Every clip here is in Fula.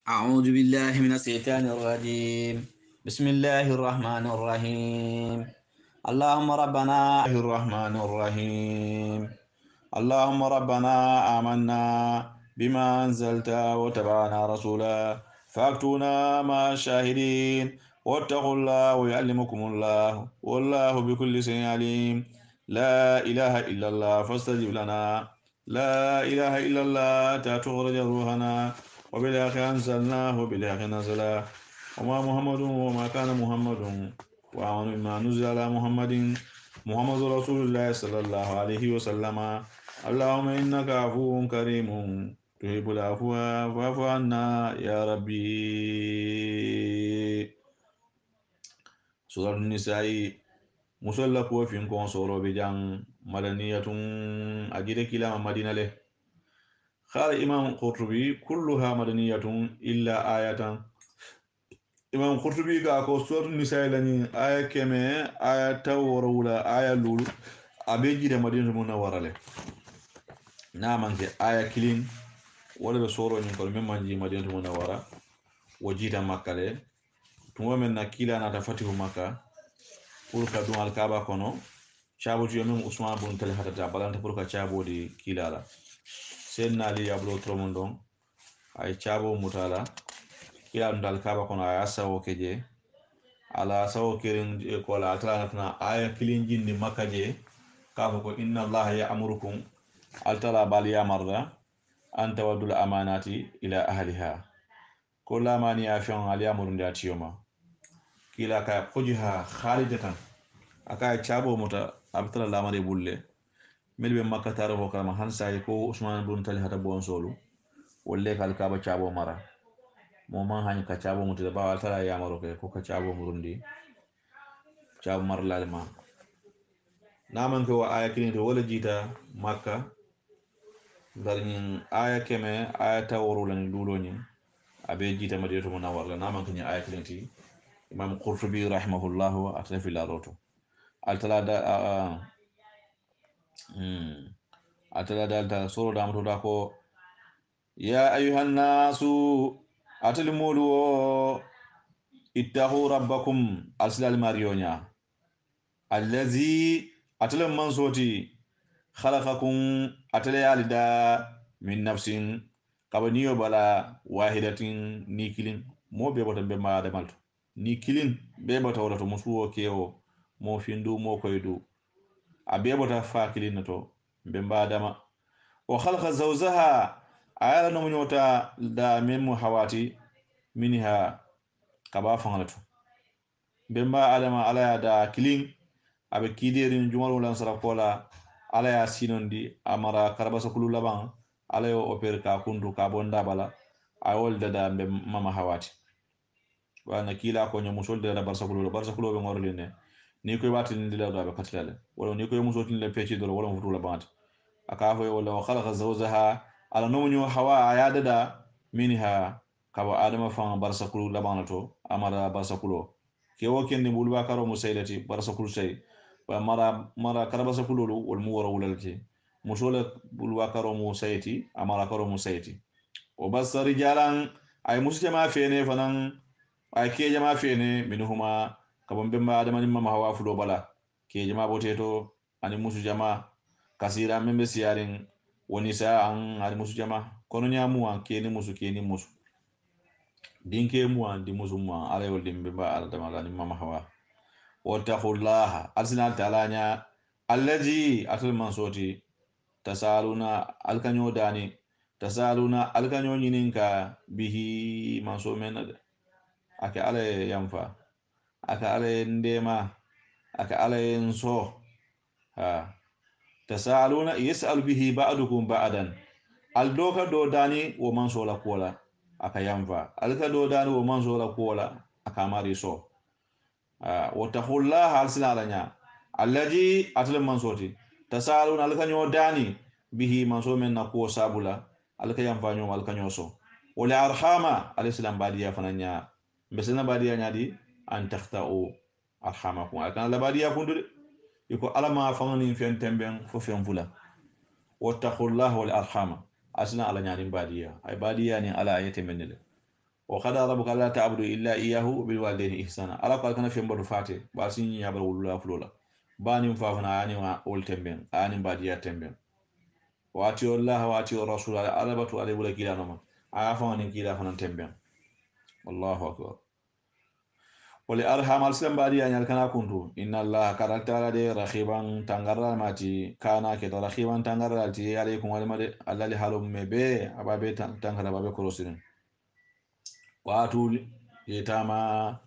أعوذ بالله من الشيطان الرجيم. بسم الله الرحمن الرحيم. اللهم ربنا الرحمن الرحيم. اللهم ربنا آمنا بما أنزلت وتبعنا رسولا فاكتونا مع الشاهدين واتقوا الله ويعلمكم الله والله بكل شيء عليم. لا إله إلا الله فاستجب لنا. لا إله إلا الله تخرج روحنا وبالحق أنزلناه وبالحق نزلا وما محمد وما كان محمد وآمن ما نزل على محمد رسول الله صلى الله عليه وسلم. اللهم إنك عفو كريم تحب العفو فاعف عنا يا ربي. سورة النساء مسلا كو فين كون سورو بجان مدنية أجد كلا مدينة له. قال إمام قرطبي كلها مدنية إلا آية. إمام قرطبي قال سورة النساء لني آية كما آية تورولا آية لولو أبيجي مدينة منورة له. نعم أنك آية كلين wala be soro ni ko memma ji madinatu munawara wajita makka le tumo men na kila na ta fatihu makka pour ka dum al kaaba kono chabo ju men usman bun tel hatata balanta pour ka chabo di kila la sen na li yablo tromondon ay chabo mutala kila dal kaaba kono ay asawo keje ala sawo kirin ko la atala na aya kilin jindi makka je ka ko inna allaha ya'murukum altala bal yamarda أن تودوا الأمانات إلى أهلها كل ما نيافون على أمر داتيوما كلا كوجها خالدة أكاي تشابو متى أبطل الأمر يبولة مل بمكة تعرفه كلام هنسا يكو عثمان بن طلحة بون سولو ولا كالكابا تشابو مرة موما هني كتشابو متى بقى أبطل يا مروك كو كتشابو مرندي تشابو مر لالما نامن كوا آية كنيت ولا جيتا مكة darnin aya keme aya tawru lan duloni abe jita madinatu munawwara naman kany aya kilenti imam qurtubi rahimahullah atlafi la roto altalada alta soro damto da ko ya ayuhan nasu atlimulu ittahu rabbakum alsilal marionya allazi atlam mansoti khalaqakum atalayalida min nafsin kabaniyo bala wahidatin ni kilin mo be bota be ma adamalto ni kilin be bota wala to musuwo kewo mo findu mo koydu abe bota fa kilin to be mbadama wa khalaqa zawjaha ayala no nyota da memu hawati minha kaba fangalatu be mba adama ala da kilin abe kiderin jumalu lan sara kola ala ya sinondi amara karabasa kulu laban ala yo oper ka kundu ka bonda bala awol dada be mama hawati wana kila ko nyamu sol dada barsa kulu be ngorle ne ni koy wati ni dila do be katlale wala ni koy muso tin le peci do wala futu la bant aka fo wala khalaqa zawjaha ala no nyu hawa ya dada minha kawa adama fa barsa kulu laban to amara barsa kulu kewo ken ni bulba karo musailati barsa kulu say mara karabasa kululu wal mu wara wulalti musola bulwa karo mu sayti amara karo mu sayti o basari jalan ay musu jama fene fanan ay ke jama fene minhuma kabon bemba adama nimma hawa fulo bala ke jama boteto ani musu jama kasira membe siyarin woni sa an ani musu jama kono nyamu an ke ni musu dinke mu an di musu mu ala yol dimbe ba adama ga nimma hawa واتقوا الله أرسلنا تعالى الذي أتل منصوتي تسالونا الكنيو داني تسالونا الكنيو نينكا به منصو من أكا علي ينفع أكا علي نديما أكا علي نصو تسالونا يسأل به بعضكم بعضا الدوكا دو داني ومنصو لكولا أكا ينفع الكا دو داني ومنصو لكولا أكا ماري سو واتقوا الله أرسلنا لنا الذي أتلم منصوتي تسألون على كنيو داني به منصو من نقوى سابولا على كيام فانيو على كنيو سو ولا أرحام على السلام بادية فنانيا بسنا بادية نادي أن تختأوا أرحامكم أكان لبادية كندر يكو على ما فنانين فين تنبين ففين فلا واتقوا الله والأرحام أرسلنا على نادي بادية أي بادية يعني على آية من الله wa qada rabbuka alla ta'budu illa iyyahu bil walidayni ihsana ala ko kana fembo fate ba sin ya bar wulula fulola bani mfafana ani wa ol temben ani badiya temben wati Allah wati rasul ala batu ala wala kila noma afa ni kila fanan temben wallahu akbar wali arham al islam badi anyal kana kuntu inna Allah karakta de rakhiban tangarra mati kana ke rakhiban tangarra ti alaykum wa made allali halum mebe ababe tangara babe korosirin watu yetama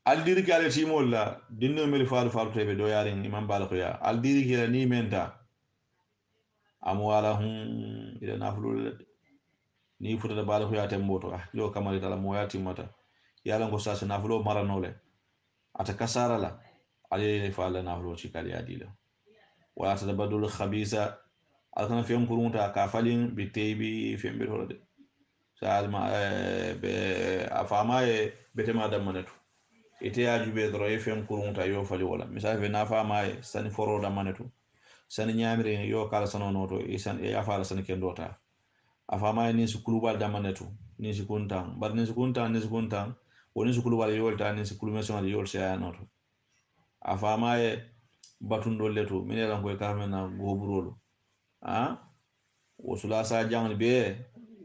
aldiri ki ale timol la dinno mel faru tebe do yarin imam balako ya aldiri ki ni menta amwalahum ila nafulul ni futa balako ya temboto yo kamali tala mo yati mata yala ngo sasa nafulo maranole ata kasara la ale fa la nafulo ci kali adila wala tabadul khabisa alkana fiyan kurunta ka falin bitaybi fembe holade salma be afama e betema damanatu ite ya jube dro e fen kurunta yo fali wala misal fe na fama e sani foro damanatu sani nyamire yo kala sanonoto e san e afala sani kendota afama ni su kulubal damanatu ni su kuntan bar ni su kuntan woni su kulubal yolta ni su kulumeson yol sha noto afama e batundol leto minela ko kamena goburolo ha wosula sa jangli be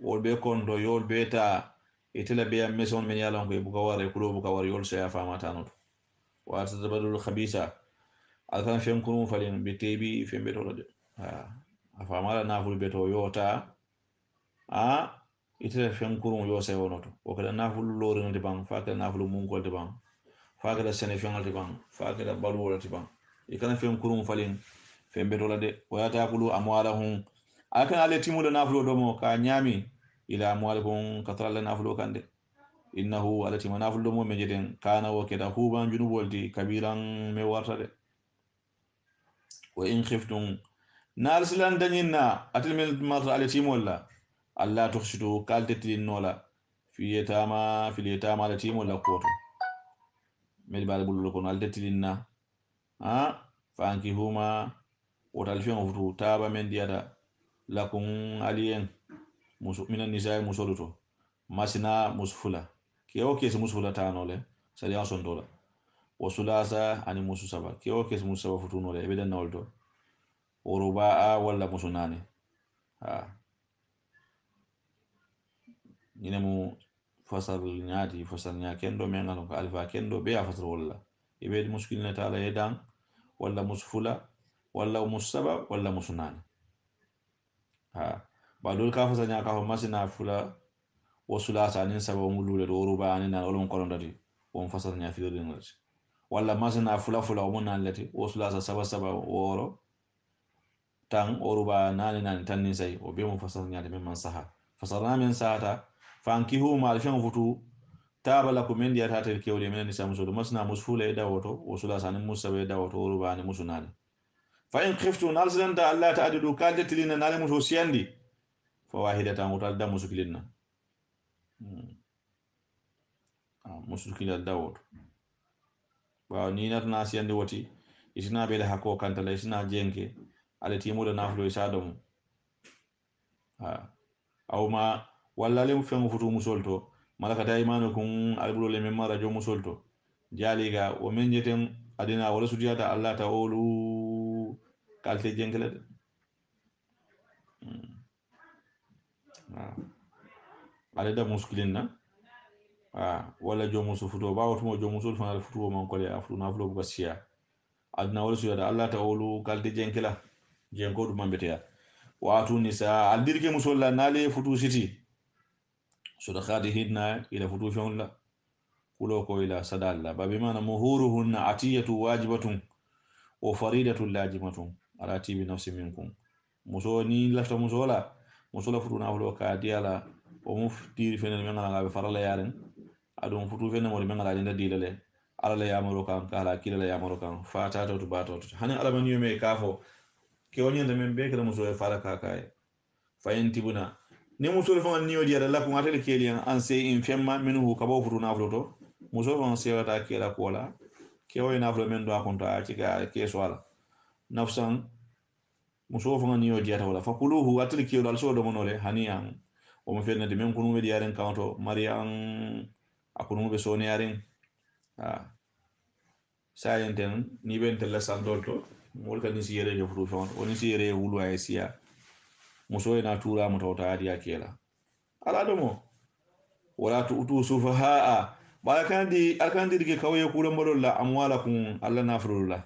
wol be kondo yol beta itela be meson men yalon ko buka ware kulo buka ware yol sha afama tanot wa tazabadul khabisa alkan fem kunu falin be tebi fem beto de ha afama la naful beto yota a itela fem kunu yo se wonoto o kala naful lorin de bang fa kala naful mungol de bang fa kala sene fengal de bang fa kala balwol de bang ikana fem kunu falin fem beto la de wala taqulu amwalahum akan ale timulo nafulo domo ka nyami ila amwalikum katral nafulo kande innahu alati manaful domo me jeden kana wa keda huban junuboldi kabiran me wartade wa in khiftum narsilan danyina atil min marra alati molla alla tukhshitu kaltetin nola fi yatama alati molla koto mel bal bulul kono altetinna ha fanki huma wotal fion futu taba men diada lakum aliyen musu minan nisa musoluto masina musfula kewo kes musfula tanole sali an sondola wasulasa ani musu saba kewo kes musu saba futunole ebeden nawolto woruba walla musu nane ha nyinemu fasal nyaati fasal nya kendo men ngalo ko alfa kendo be a fasal walla ebedi muskilna tala edan walla musfula walla musaba walla musu nane ha badul ka fasal nya ka ho masina fula wasulasa anin saba ngulule do ruba anin na olon kolondati won fasal nya fido den lati walla masina fula o mon lati wasulasa saba woro tan o ruba nani tan ni sai o be mo fasal nya de men saha fasal na men sahata fankihu ma alfian futu tabala ko men diata tel kewde men ni samso do masna musfula e dawoto wasulasa anin musabe e dawoto o ruba anin musunani fa in khiftu nalzanta alla ta'dilu kaltatilina nale muso siyandi fa wahidatan utal da musukilina musulkila dawoto bawo ni natana siyande woti isina bele hako kantala isina jenke ala timuda nafulo isadomu ha awma walla le fen futu musolto malaka daimanu kun albulo le memma radio musolto jaliga o men jeten adina wala sujada allah ta olu kalte jenkele de ala da muskilina wala jomu su futo ba wato jomu sul fanal futo man ko le afru na fulo basiya adna wala su yada allah ta'ala kalde jenkela jenko dum mambete ya watu nisa aldirke musolla nale futu siti so da khadi hidna ila futu fionla kulo ko ila sadalla babi mana muhuruhunna atiyatu wajibatun wa faridatun lajimatun ala tibi nafsi minkum muso ni lafta musola futu na fulo ka diala o muftiri fenen men ngala be farala yaren adum futu fenen mo men ngala jinda dilale ala la yamaro kan kala kila la yamaro kan fata to bato hanin ala man yume kafo ke woni de men be kala muso e fara ka kay fayintibuna ni muso fa ni odi ala ko ngatel kelian an se in femma minhu ka bo futu na fulo to muso fa se wata kela ko la ke woni na fulo men do akonta ci ga ke so ala nafsan muso fa ni odi ata wala fa kuluhu atil kelo al so do monole haniyan o mo fennade men kunu be yaren kanto mariam akunu be soni yaren sayenten ni ben tella sandol to mol kan si yere je furu fon woni si yere wulu ay siya muso ina tura mu tawta adiya kela ala domo wala tu sufaha ba kan di ke kawye kula mbol la amwalakum alla nafrullah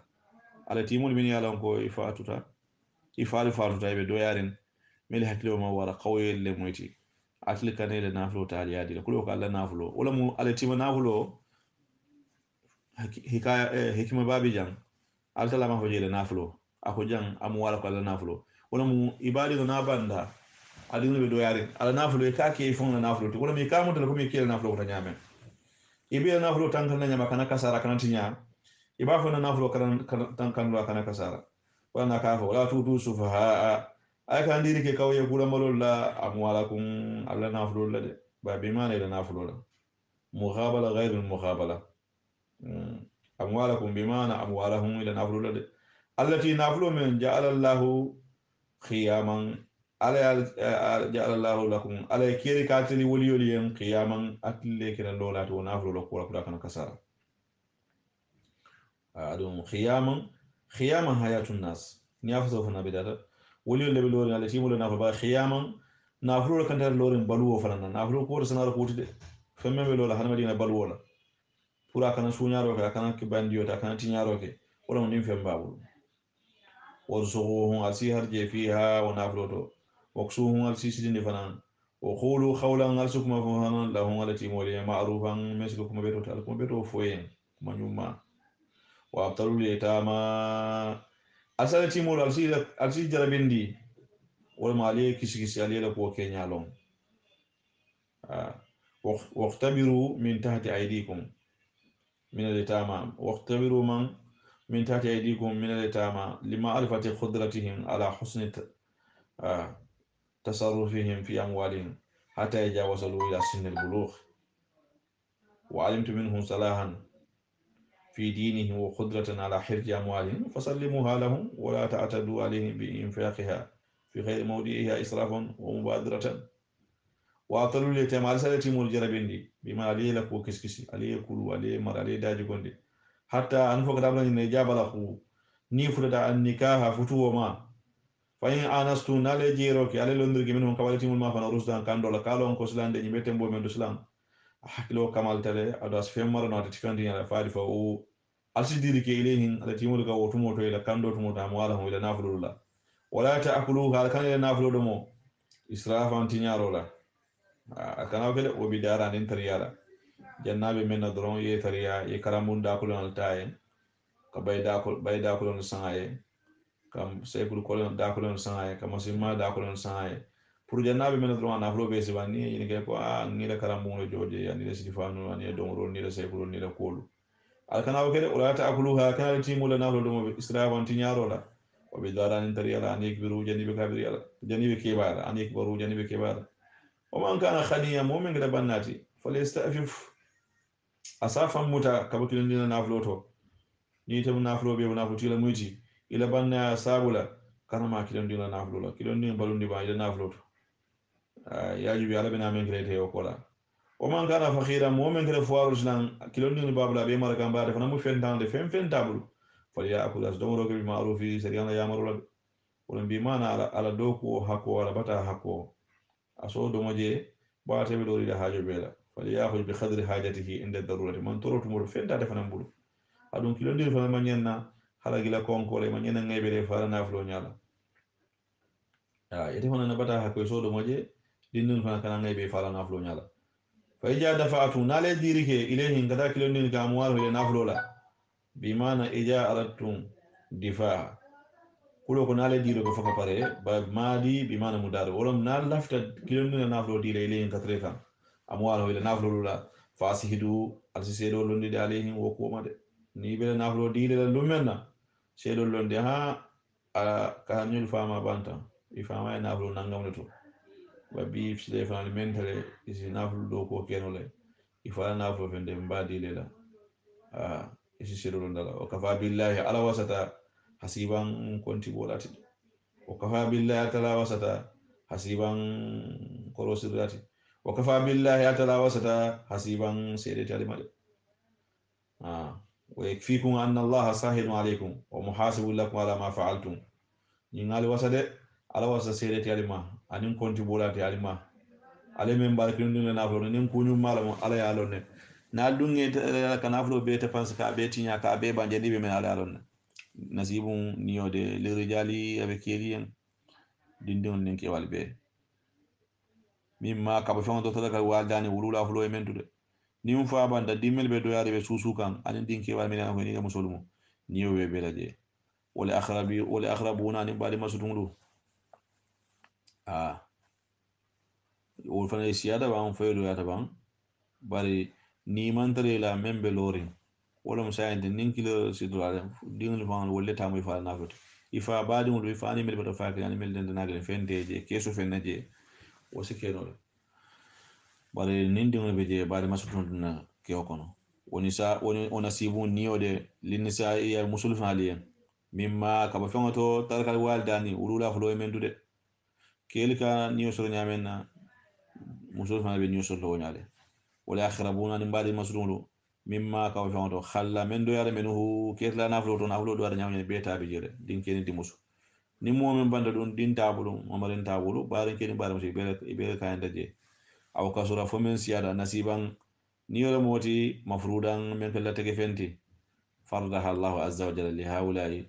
ala timul min yalan ko ifatuta fatuta be do yaren mel hakilo ma wara kawye le moyti atli kanele naflo ta adiya di kulo ko alla naflo wala mu ala tima naflo hikaya hikima babi jang altala ma hojele naflo ako jang amu wala ko alla naflo wala mu ibadi na banda adina be do yare ala naflo e kake fon na naflo to wala mi kamu to ko mi kele naflo ko nyame ibe naflo tan kan nyama kana kasara kana tinya iba fo na naflo kana tan kan lo kana kasara wala na ka wala tu sufaha ay kan diri ke kawye kula malol la amu wala kun alla naflo la de ba be mane la naflo la mughabala ghayr al mughabala أموالكم بمعنى أموالهم إلى نافلو التي نافلو من جعل الله خياما على جعل الله لكم على كيري كاتلي وليوليم قياما أتلي كنا لولا ونافلو لكولا كلا كنا كسارا أدوم خياما حياة الناس نيافسو فنا بداتا وليول لبي لورين على تيمو لنافلو با خياما نافلو لكنتر لورين بلوو فلنا نافلو كور سنارو كوتي فمم بلولا هنمدينا بلوولا pura kana suñaro ke kana ke bandiyo ta kana tiñaro ke wala nim fem babul warzuquhum alsi harje fiha wa nafloto waksuhum alsi sidini fanan wa qulu qawlan alsukuma fanan lahum alati mawli ma'rufan mesko kuma beto tal kuma beto foyen kuma nyuma wa abtalul yatama asalati mawli alsi jarabindi wala mali kisikisi aliyela ko kenyalon واختبروا من تحت أيديكم من اليتامى واختبروا من تحت أيديكم من اليتامى لمعرفة قدرتهم على حسن تصرفهم في أموالهم حتى يجاوزوا إلى سن البلوغ وعلمت منهم صلاحا في دينهم وقدرة على حفظ أموالهم فسلموها لهم ولا تعتدوا عليهم بإنفاقها في غير موضعها إسرافا ومبادرة وأطلوا اليتامى على سالتي مول جربندي بما عليه لك وكسكسي عليه كل عليه مر عليه داجي كوندي حتى أنفق دابنا إن جاب له نيفرد النكاح فتوه ما فإن آنستو نالي جيروكي على لندرك منهم كوالتي مول ما فانا رسدان كان دولا كالون كوسلان دي نيمتن بو من دسلان حكلو كمال تلي أدواس فيم مرة نواتي تفندين على فاري فأو ألسي ديري كي إليهن على تيمول كاو تموتو إلى كاندو تموتو أموالهم إلى نافلو الله ولا تأكلوها على كان إلى نافلو دمو إسرافا تنيارو لا kana fele o bi dara nin tariyala jannabe men na doron ye tariya ye karamun da kulon altaye ka bay da kulon sangaye kam sekul kulon da kulon sangaye kam simma da kulon sangaye pour jannabe men na doron na flo be sibani ni ke ko ni la karamun lo joje ya ni la sidifanu ni don ro ni la sekul ni la kolu al kana o kele wala ta akuluha kana timula na flo do israwan tinyaro la o bi dara nin tariyala ani kibiru janibe kabiriyala janibe kebara ani kibaru janibe kebara ومن كان خنيا مؤمن قد بناتي فليستأفف أصافا متى كبكل لنا نافلوتو نيتم نافلو بيو نافلو تيلا ميتي إلى بنا سابولا كان ما كيلون دينا نافلولا كيلون دين بالون ديبا إلى نافلوتو يجب على بنا من كريته وكولا ومن كان فخيرا مؤمن قد فوارج لان كيلون دين بابلا بيما ركان بعد فنمو فين تان فين تابلو فليأكل أصدمرو بمعروف سريانا يامرو ولن بيمانا على دوكو حقو على بتا حقو أصو دومجي باتي بدوري ده حاجة بيلا فليأخذ بقدر حاجته عند الضرورة من تروت مور فين تا دفن بولو أدون كيلون دير فما منينا حالا جلا كونكولي منينا نغيبري فارا نافلو نيالا يتفنا نبتا حكو يسو دومجي دين فنا كان نغيبري فارا نافلو نيالا فإجا دفعتو نالي ديريك إليه كدا كيلون دير كاموال هي نافلو لا بمعنى إجا أردتم دفاع kulo ko nale diro ko faka pare ba madi bi mana mudaro wala nal lafta kilon na naflo dile ile en katre kan amwalo ile naflo lula fasihidu alsisedo londi alayhi wo ko made ni be naflo dile la lumenna sedo londi ha ka nyul fama banta i fama e naflo nangam to ba bi fsile fama mentale isi naflo do ko kenole i fala naflo fende mbadi le la isi sedo londala o kafa billahi ala wasata hasiban konti bolati o kafa billahi tala wasata hasiban korosirati wa kafa billahi atala wasata hasiban sedeti alimade ويكفيكم أن الله ساهل عليكم ومحاسب لكم على ما فعلتم ينال وسد على وسد سيرتي علما أنين كنت بولاتي علما على من باركين دون نافلو نين كونيو مالو على يالون na dunge kana flo be te pense ka be tinya ka be banje dibe men ala alon nasibun niyo de le rijali avec yelien dindon nen ke walbe mimma ka ba fon to ka waldani wulula flo e mentude ni um fa banda dimmel be do yare be susu kan anin dinke wal men ko ni ga musulumu niyo be be laje wala akhrabuna ni badi masudundu ah wol fana siyada ba on faydo yata ban bari ni mantare la membe lorin wala musayande ninkilo sidwala dingul fan wolle tamu fa na foto ifa badi mo ifa ani mel bata fa kan mel den nagal fenteje keso fennaje o sikeno bari nin dingul be je badi masudundu na ke okono woni sa woni ona sibun niode linisa ya musul faliyen mimma kaba fengoto tarkal waldani ulula flo mendude kelika niyo soro nyamenna musul fana be niyo soro nyale wala akhrabuna nim badi masudundu mimma kaba fengoto khalla men do yare menuhu ketla na flo do nyamne beta be jere din keni di musu ni mo men banda don din tabulu mamarin tabulu barin keni barin musu be kayan daje aw kasura fo men siyada nasiban niyo moti mafrudan men kala tege fenti fardaha Allah azza wa jalla li haula'i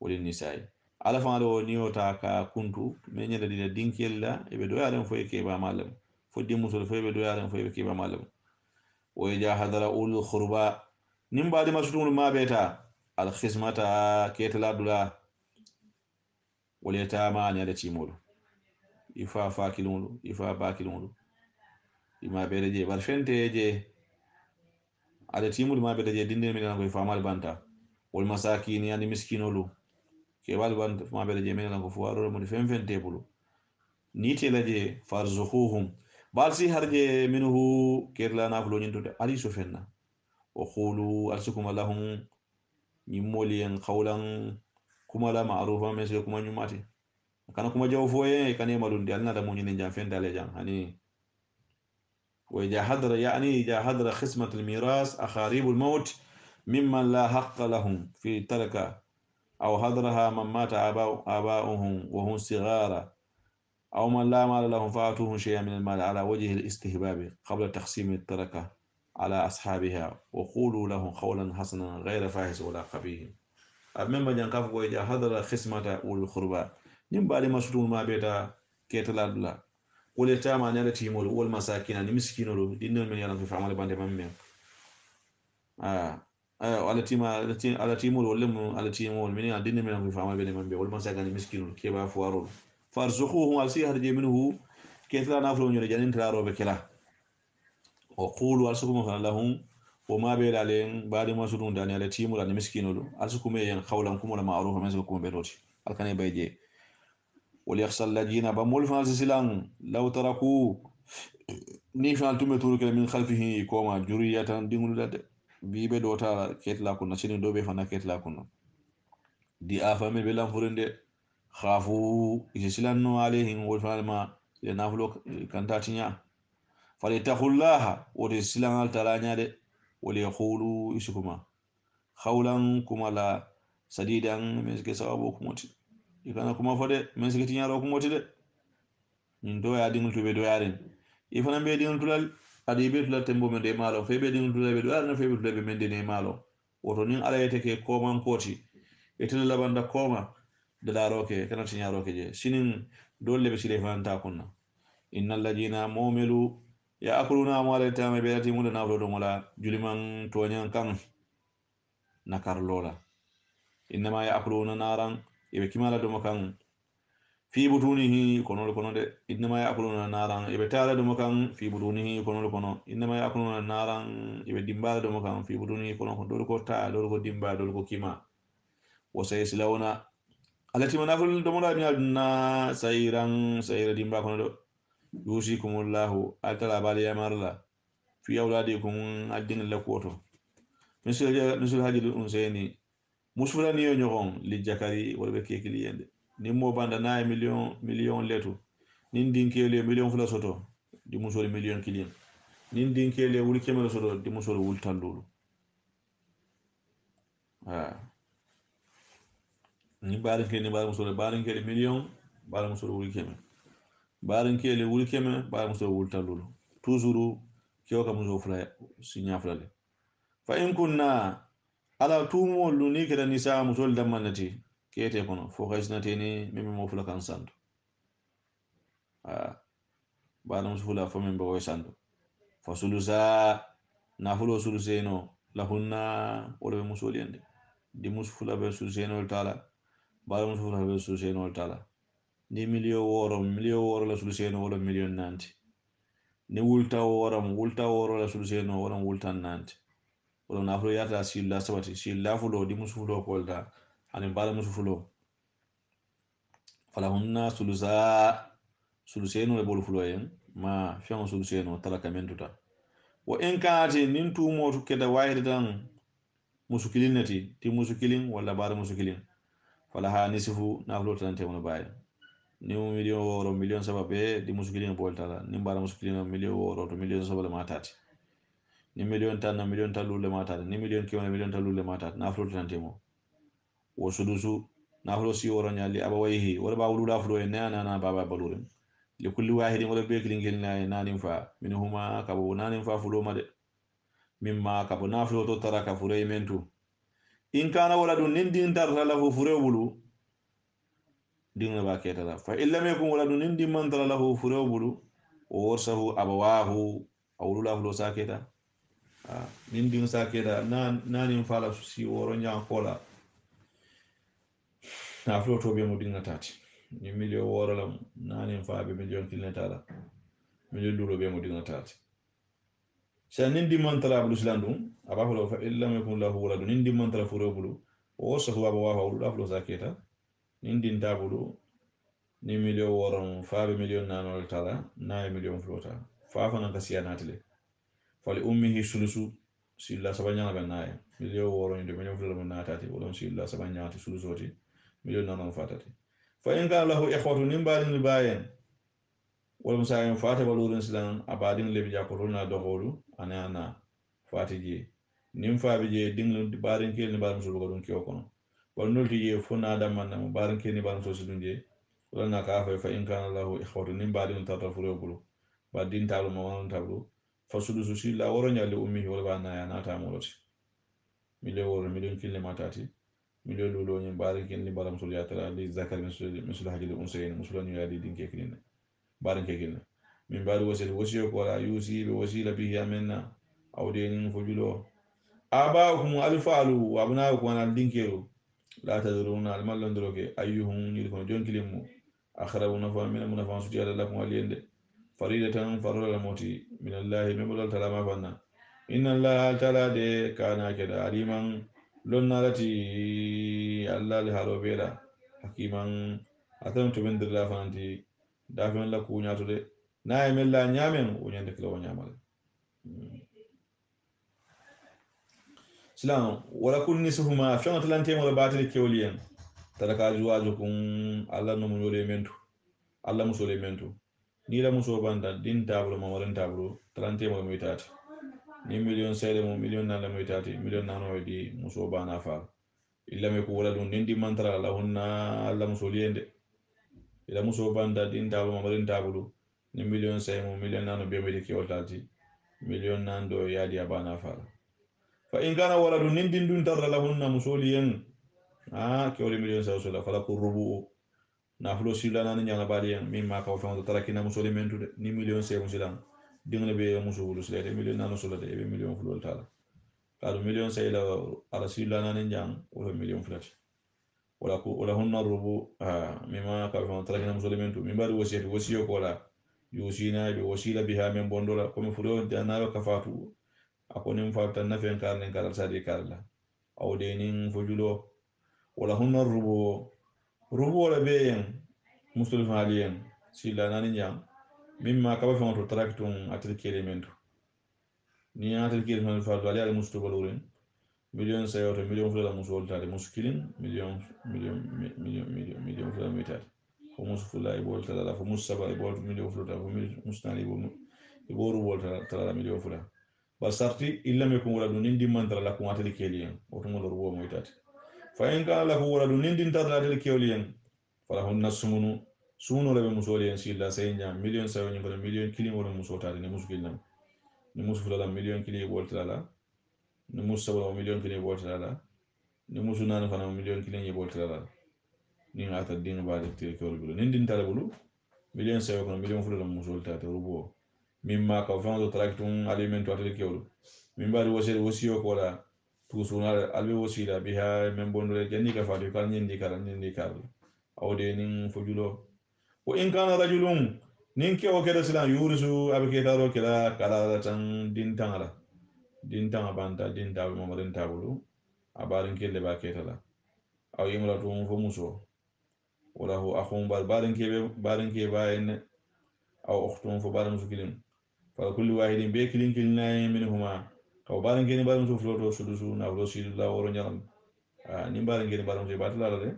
wal nisa'i ala faalo niyo ta ka kuntu men nyada dina dinkella e be do yaren fo e keba malam fo di musul fo e be do yaren fo e keba malam wa ja hadara ul khurba nim baadi masudul ma beta al khismata ketala dula wal yatama ni ada timolu ifa fakilulu ifa bakilulu ima bere je bar fente je ada timul ma beta je dinde mi nan ko famal banta wal masakin yani miskinolu ke wal banta ma beta je men nan ko fuaro mo fen fen tebulu ni telaje farzuhuhum balsi harje minhu kerla naflo nyinto ali so fenna wa qulu alsukum lahum nyimoliyan qawlan kuma la ma'rufa men se kuma nyumati kana kuma jaw foye kane malundi alna da mun nyinen jam fenda le jam hani وإذا حضر يعني إذا حضر خصمة الميراث أخاريب الموت ممن لا حق لهم في تركة أو حضرها من مات آباؤهم وهم صغار أو من لا مال لهم فآتوهم شيئا من المال على وجه الاستهباب قبل تقسيم التركة على أصحابها وقولوا لهم قولا حسنا غير فاحش ولا قبيح أمما جنكاف وإذا حضر خصمة أولي القربى نبالي مسؤول ما بيتا كيتلا wole tama ne alati mol wol masakina ni miskinolo dinno men yalan fi amale bande mamme alati mol wol lemu alati mol men ya dinno men fi amale bande mamme wol masakina ni miskinolo ke ba fuaro farzuquhu al si harje minhu ketla naflo nyore janin traro be kala o qulu alsukum lahum wa ma be lalen baade masudun dani alati mol ni miskinolo alsukum yen khawlan kum wala ma'ruf men kum be roti alkane bayje وليخشى الذين بمول فانس سلان لو تركوا ni fana tume turu kele min khalfihi koma juriyatan dingulu dade bibe do ta ketla kunna sinin do be fana ketla kunna di afa me belan furinde khafu isilanno alaihim wal falma ya nafulo kanta tinya falitahullaha wa silan al taranya de wal yaqulu isukuma khawlan kuma la sadidan min ke sababu kumoti ikana kuma fode min ke tinya ro kumoti de min do ya dingul tube do yaren ifana be dingul tulal adi be tulal tembo men de malo fe be dingul tulal be do yaren fe be tulal be men de malo woto nin ala yete ke koman koti etel labanda koma de la roke kana tinya roke je sinin dolle be sile fanta kunna innal ladina mu'milu ya akuluna amwala tama be lati mun na do mola juliman tonyan kan nakar lola innama ya akuluna naran ibe kimala do makan fi butunihi kono de innama ya'kuluna naran ibe tala do makan fi butunihi kono innama ya'kuluna naran ibe dimbala do makan fi butunihi kono do ko ta do ko dimba do ko kima wa sayaslawna alati manaful do mola na sayra dimba kono do yusikumullahu atala bali yamarla fi awladikum adin lakoto misul hajil unsayni musfulani yo nyogon li jakari wala be kekili yende ni mo banda na million letu nin dinkele million fula soto di musol million kilin nin dinkele wul kemel soto di musol wul tandulu ni barin ke ni barin musol barin ke million barin musol wul kemel barin ke le wul kemel barin musol wul tandulu toujours kewo ka musol fula sinya fula le fa in kunna ala tumo luni keda nisa musol damanati kete kono fo khaisnateni meme mo fula kan santo barin musol fula fo meme bo santo fa sulusa nafulo suluseno lahunna wala be musol yende di musfula be suluseno tala barin musol fula be suluseno tala ni milio woro la suluseno wala million nanti ni wulta woro la suluseno wala wultan nanti wala nafulo yata silla sabati silla fulo di musfulo kolta ani bala musfulo fala hunna suluseno le bol fulo yen ma fion suluseno tala kamentuta wa in kaati nin tumo to keda wahidatan musukilin nati ti musukilin wala bara musukilin fala ha nisifu nafulo tan te wona baye ni million woro million sababe di musukilin boltala ni bara musukilin million woro to million sabale matati ni million tan na million talu le matati ni million kiwona million talu le matati nafulo tan te mo wo sudusu nafulo si woro nyali aba wayhi wala ba wulula fulo en na baba balurin li kulli wahidin wala be kilingel na nanin fa minhuma kabo nanin fa fulo made mimma kabo nafulo to taraka fure mentu in kana wala dun nin din tarta lahu fure bulu din ba ketala fa illa yakun wala dun nin din man tara lahu fure bulu o warsahu abawahu awlula fulo saketa nin din saketa nanin fala si woro nya kola nafulo to be mo dinga tati ni million woro lam nanin fa be million kilnetala million dulo be mo dinga tati sa nin din man tara bulu silandum aba fulo fa illa yakun lahu wala dun nin din man tara fure bulu o warsahu abawahu awlula fulo saketa nin din tabulu ni million woron faabe million nanol tala naye million flota faafa nan kasiya natile fali ummihi sulusu silla sabanya ben naye million woron de million flota mun natati wolon silla sabanya ti sulusoti million nanon fatati fa in kana lahu ikhwatu nimbalin bayen wala musayen fata balurin silan abadin lebi jakoruna doholu ana fatiji nim faabe je dinglu barin kel ni barin sulu godon kiyo kono wal nolti je fona damman na barin kel ni barin so silunje wala ka fa in kana lahu ikhwatu nim balin tata furo bulu badin talu ma won tablu fa sulusu silla woro nyali ummi wala bana ya nata moloti million woro million kille matati million lulo nyi barin kel ni baram sul yatara li zakar misul hajil unsayn musulani yadi dinke kinne barin ke kinne min bari wasiyo ko la yusi be wasila bihi amenna awdenin fujulo abaakum alfalu wa abnaakum an dinkeru la tadruna almallandroke ayyuhum yirkono jonkilimu akhrabu nafa min munafa suti ala lakum aliyende faridatan farala moti min allahi memulal talama fanna inna allaha ta'ala de kana keda aliman lonna lati allah li halo bela hakiman atan to ben dirla fanti dafen la kunyato de na emella nyamen wonyande kala nyamal silan wala kun nisuhuma fiona talante mo batil kewliyen taraka juwajukum allah no mo mentu allah musole mentu ni la muso banda din tablo ma waran tablo talante mo mitati ni million sele mo million na la mitati million na no di muso bana fa illa me ko wala dun din di mantra la hunna allah musoliyende ila muso banda din tablo ma waran tablo ni million sele mo million na no be me ke otati million na ndo yadi abana fa fa in kana wala dun nin din dun tarra lahunna musuliyan kewle million sa so la fala ko rubu na flo sila na nyanga baliyan mimma ka fa tarakina musuli mentu ni million se musilan dingle be musulu sila de million na no so de be million flo tala kadu million se la ala sila na nyang wala million flat wala hunna rubu mimma ka fa tarakina musuli mentu mimba wasiyo ko la yusina be wasila biha men bondola ko mi flo de na ka fatu akonin fata nafen karnin karal sadi karla awdenin fojulo wala hunna rubo wala beyen musul faliyen sila nani jam mimma kaba fon to traktum atil kelementu ni atil kelementu fa ali al mustu balorin million sayoto million fula musul tare muskilin million million fulan metat fo musfula ibol talala fo musaba ibol million fulata fo musnani iboru wol talala million fula bal sarti illa me ko wala dun indi man talala ko atali keliyen oto mo rubo mo itati fa in kana lahu wala dun indi talala atali keliyen fala honna sumunu labe musoliyen silla saynya million sayo ni ko million kili wala musotade ni muskilnam ni musfula million kili ibol talala ni musaba million kili ibol talala ni musunana fana million kili ibol talala ni ngata dinga baade te kewol bulu nin din tala bulu million sayo kono million fulo musol ta te rubo mimma ka fango traktum alimento atele kewol min baadi wosiyo ko la tusuna albe wasila biha men bondole janni ka faatu kan nyindi kala awde nin fojulo wa in kana rajulun nin kewo keda silan yurisu abike taro kala kala tan din tanga banta din tabu mamarin tabulu abarin kelle ba ketala aw yimratum fo muso وله أخ بارن كي باين أو أخت فبارن سكلين فكل واحد بيكلين كلنا منهما أو بارن كي بارن سفلوتو سدسو نافلو سيد الله ورنجلم نيم بارن كي بارن سي باتلا لدي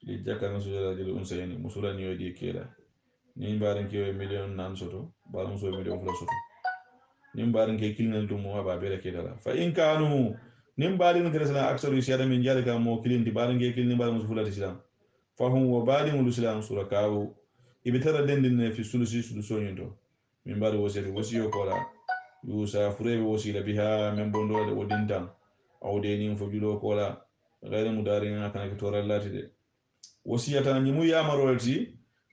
لجاكا نسوجا دي الأنسيني مسولا نيو دي كيلا نيم بارن كي مليون نان سوتو بارن سو مليون فلا سوتو نيم بارن كي كلين تومو أبا بيلا كيلا فإن كانوا نيم بارن كي رسلا أكثر يسيادة من جالك مو كلين تي بارن كي كلين بارن سفلا تسلام فهم وبالي ولسلام سوركاو ibitara dendin fi sulusi sulusoni to min bari wosiri wosiyo kola yusa furebe wasila biha men bondo o dintan awde ni fo julo kola gayre mudari na kana kitora lati de wasiyata ni mu ya marolti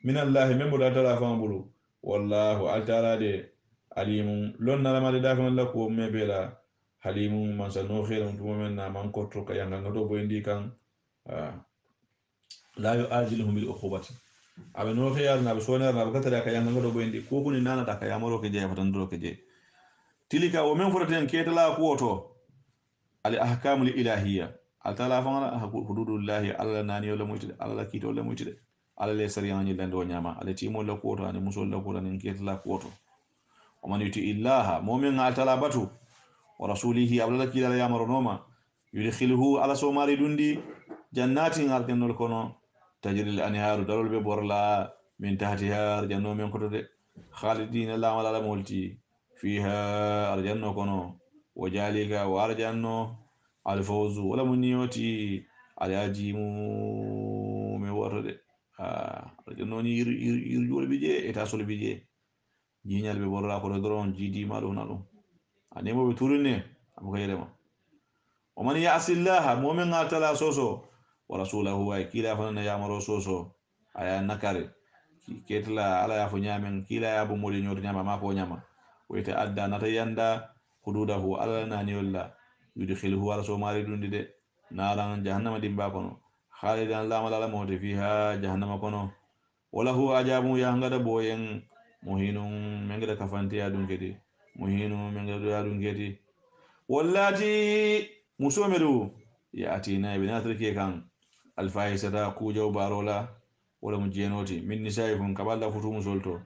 min allah men boda tala fambulu wallahu altara de alimun lonna la mali dafa la ko mebela halimun man sano khairum to men na man ko to kayanga ngodo boyndi kan la yu'ajiluhum bil uqubati abe no khiyar na be sonar na bakata ka yanga ngodo boyndi ko kuni nana ta ka yamaro ke je fatan do ke je tilika o men furaten ketala ko to al ahkamul ilahiyya altala fa hududullahi alla nani wala muyti alla kito wala muyti alla le sariyan ni lando nyama alla timo la ko to ani musol la ko to ni ketala ko to o man yuti illaha mu'min altala batu wa rasulihi abdalla kila yamaro noma yudkhiluhu ala somari dundi jannatin alkannol kono tajri al anharu dalol be borla min tahtiha arjanno men kotode khalidina la wala multi fiha arjanno kono wajalika wa arjanno al fawzu wala muniyoti al ajimu me warode arjanno ni yir bije eta sol bije jinyal be borla ko doron jidi malu nalo anemo be turune am ko yelema o man ya'si allah mu'min atala soso wa rasulahu ay kila fanana yamaro soso aya nakare ketla ala ya fo nyamen kila ya bo moli nyoto nyama ma ko nyama wete adda nata yanda hududahu ala nani walla yudkhiluhu ala so mari dundi de naran jahannama dimba kono khalidan la mala mawti fiha jahannama kono wala hu ajabu ya ngada boyen muhinun mengada kafanti ya dungedi muhinun mengada ya dungedi wallati musomedu ya atina ibn atrike kan alfahisata kujaw barola wala mu jenoti min nisaikum kaballa futu musolto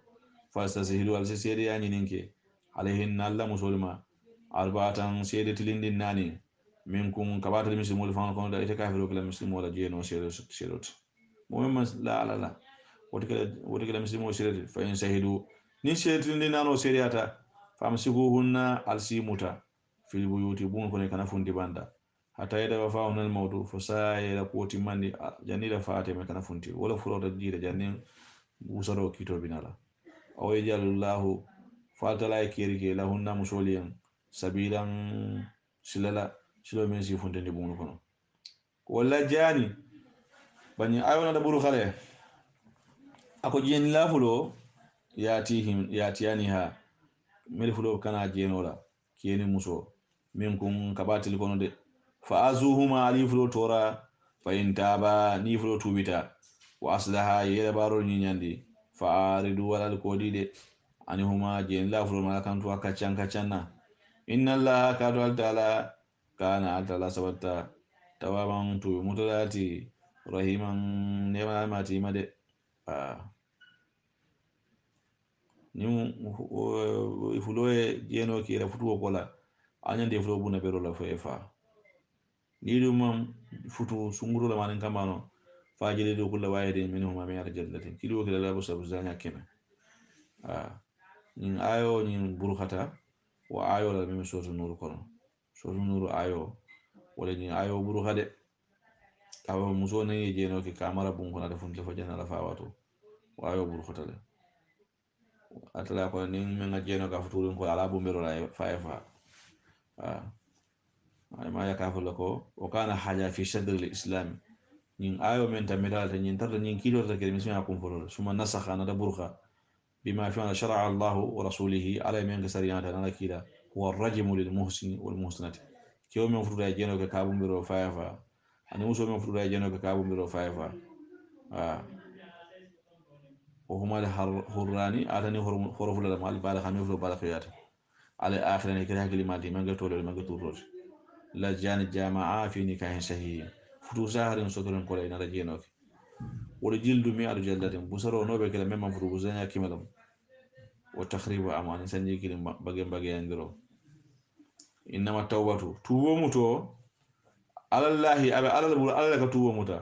fastasihilu al sesede ya nyininke alayhin alla musulma arbatan sede tilindin nani minkum kabata muslimul fa kono da ite kafiru kala muslimu wala jeno sedot mu'min la ala la woti kala muslimu sedot fa in shahidu ni sede tilindin nano sedata famsikuhunna alsimuta fil buyuti bun kono kana fundi banda hatta yada wafa onal mawdu fo sayela koti mandi janila faate me kana funti wala furoda jira jannin usaro kito binala aw yajallahu fatala kirike lahunna musoliyan sabilan silala silo men si funte ni bunu kono wala jani bani ayona da buru khale ako jeni la fulo yatiyaniha mel fulo kana jenola kiyeni muso minkum kabatil kono de fa azuhuma ali fulo tora fa in taba ni fulo tubita wa aslaha yela baro ni nyandi fa aridu wala ko dide anihuma jen la fulo malakan to kaccanna inna allaha kadu altala kana altala sabata tawaban tu mutalati rahiman nema mati made ni fulo jeno ki ra futu kola anyande fulo buna bero la fa ni dum futu sunguro la manen kamano فاجلدوا كل واحد منهما 100 جلدة كيلو كلا لا بس بزانيا كما نين آيو نين بروختا وآيو لا ميم سورة النور كنا سورة النور آيو ولا نين آيو بروخا kawo muso ne ye jeno ke kamara bun kuna da funtle fo jana la fawato wayo buru khotale atala ko ni men ga jeno ka futulun ko ala bu mero la fa ay ma ya ka fo lako o kana haja fi sadr al islam nin ayo men tamira ta nin tar nin kilo ta ke mission akum fo suma nasakha na da burkha bima fi shar'a Allah wa rasulihi ala men ga sariyata na kila huwa ar-rajmu lil muhsin wal muhsinati kiyo men futuda jeno ke kabu mero fa ani muso men futuda jeno ke kabu mero fa وهما الهراني أتاني هرف ولا مال بالغ خميس ولا بالغ خيار على آخر نكره كلمات من قلت ولا من قلت روج لا جان الجامعة في نكاح صحيح فتو سهر صدرن كل إن رجينوك ورجل دمي أرجل دم بصروا نوبة كلا مما فرو بزنيا كملهم وتخريب أمان سنجي كلم بعدين عندرو إنما التوبة توبة متو على الله أبى على الله على الله توبة متى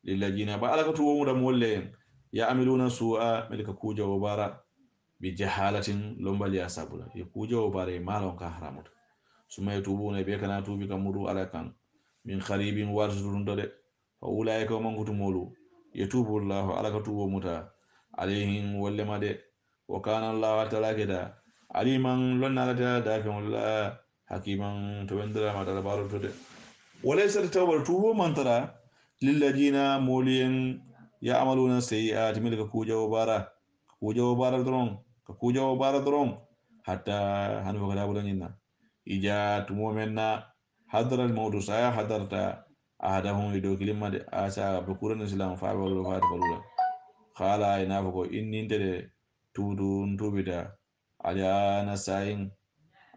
للذين أبى على توبة متى مولين يعملون سوء ملك كوجا وبارا بجهالة لومبالي أسابولا يكوجا وبارا ما لهم كهرامات ثم يتوبون بيكنا توبي كمرو على كان من خريب وارسلون دole فأولئك من كتمولو يتوب الله على كتوب متى عليهم ولما de وكان الله تعالى كده عليما لنا لا دافع الله حكيما تبندر ما تلبارو تده وليس التوبة توبة من ترى للذين مولين يعملون السيئات ملك كوجا وبارا درون حتى هنو كدا بولنينا إجا تمومنا حضر الموت سايا حضرت أحدهم يدو كلمة آسا بكورن الإسلام فاول وفات بلولا خالا ينافقو إني انتدي تودون توبدا على نساين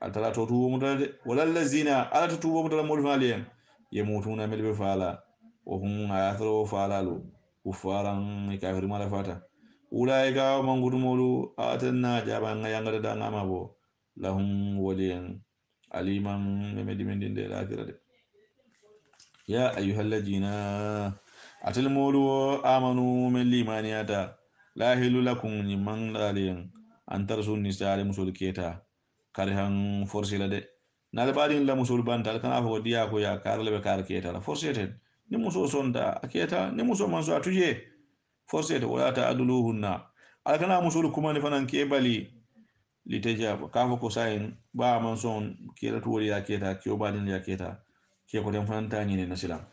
التلا توتو مدد ولا الذين على توتو مدد مولفالين يموتون ملك فالا وهم آثروا فالالو كفارا كافر مالا فاتا أولئك من قدمولو آتنا جابا ينغد دانا مابو لهم وليا عليما ممدي من دين الآخرة يا أيها الذين أتلمولو آمنوا من ليمانياتا لا هل لكم من دالين أن ترسوا النساء لمسول كيتا كارهان فرسي لدي نالبادين لمسول بانتا كان أفو دياكو يا كارل بكار كيتا لا فرسيتين نمسو سوندا كيتا نمسو منسو أتجي فرسيت ولا تعدلوهن على كان مسول كمان فنان كيبالي لتجاب كافو كوساين با منسون كيلا توري يا كيتا كيوبادين يا كيتا كيكو دم فنان تاني نسلام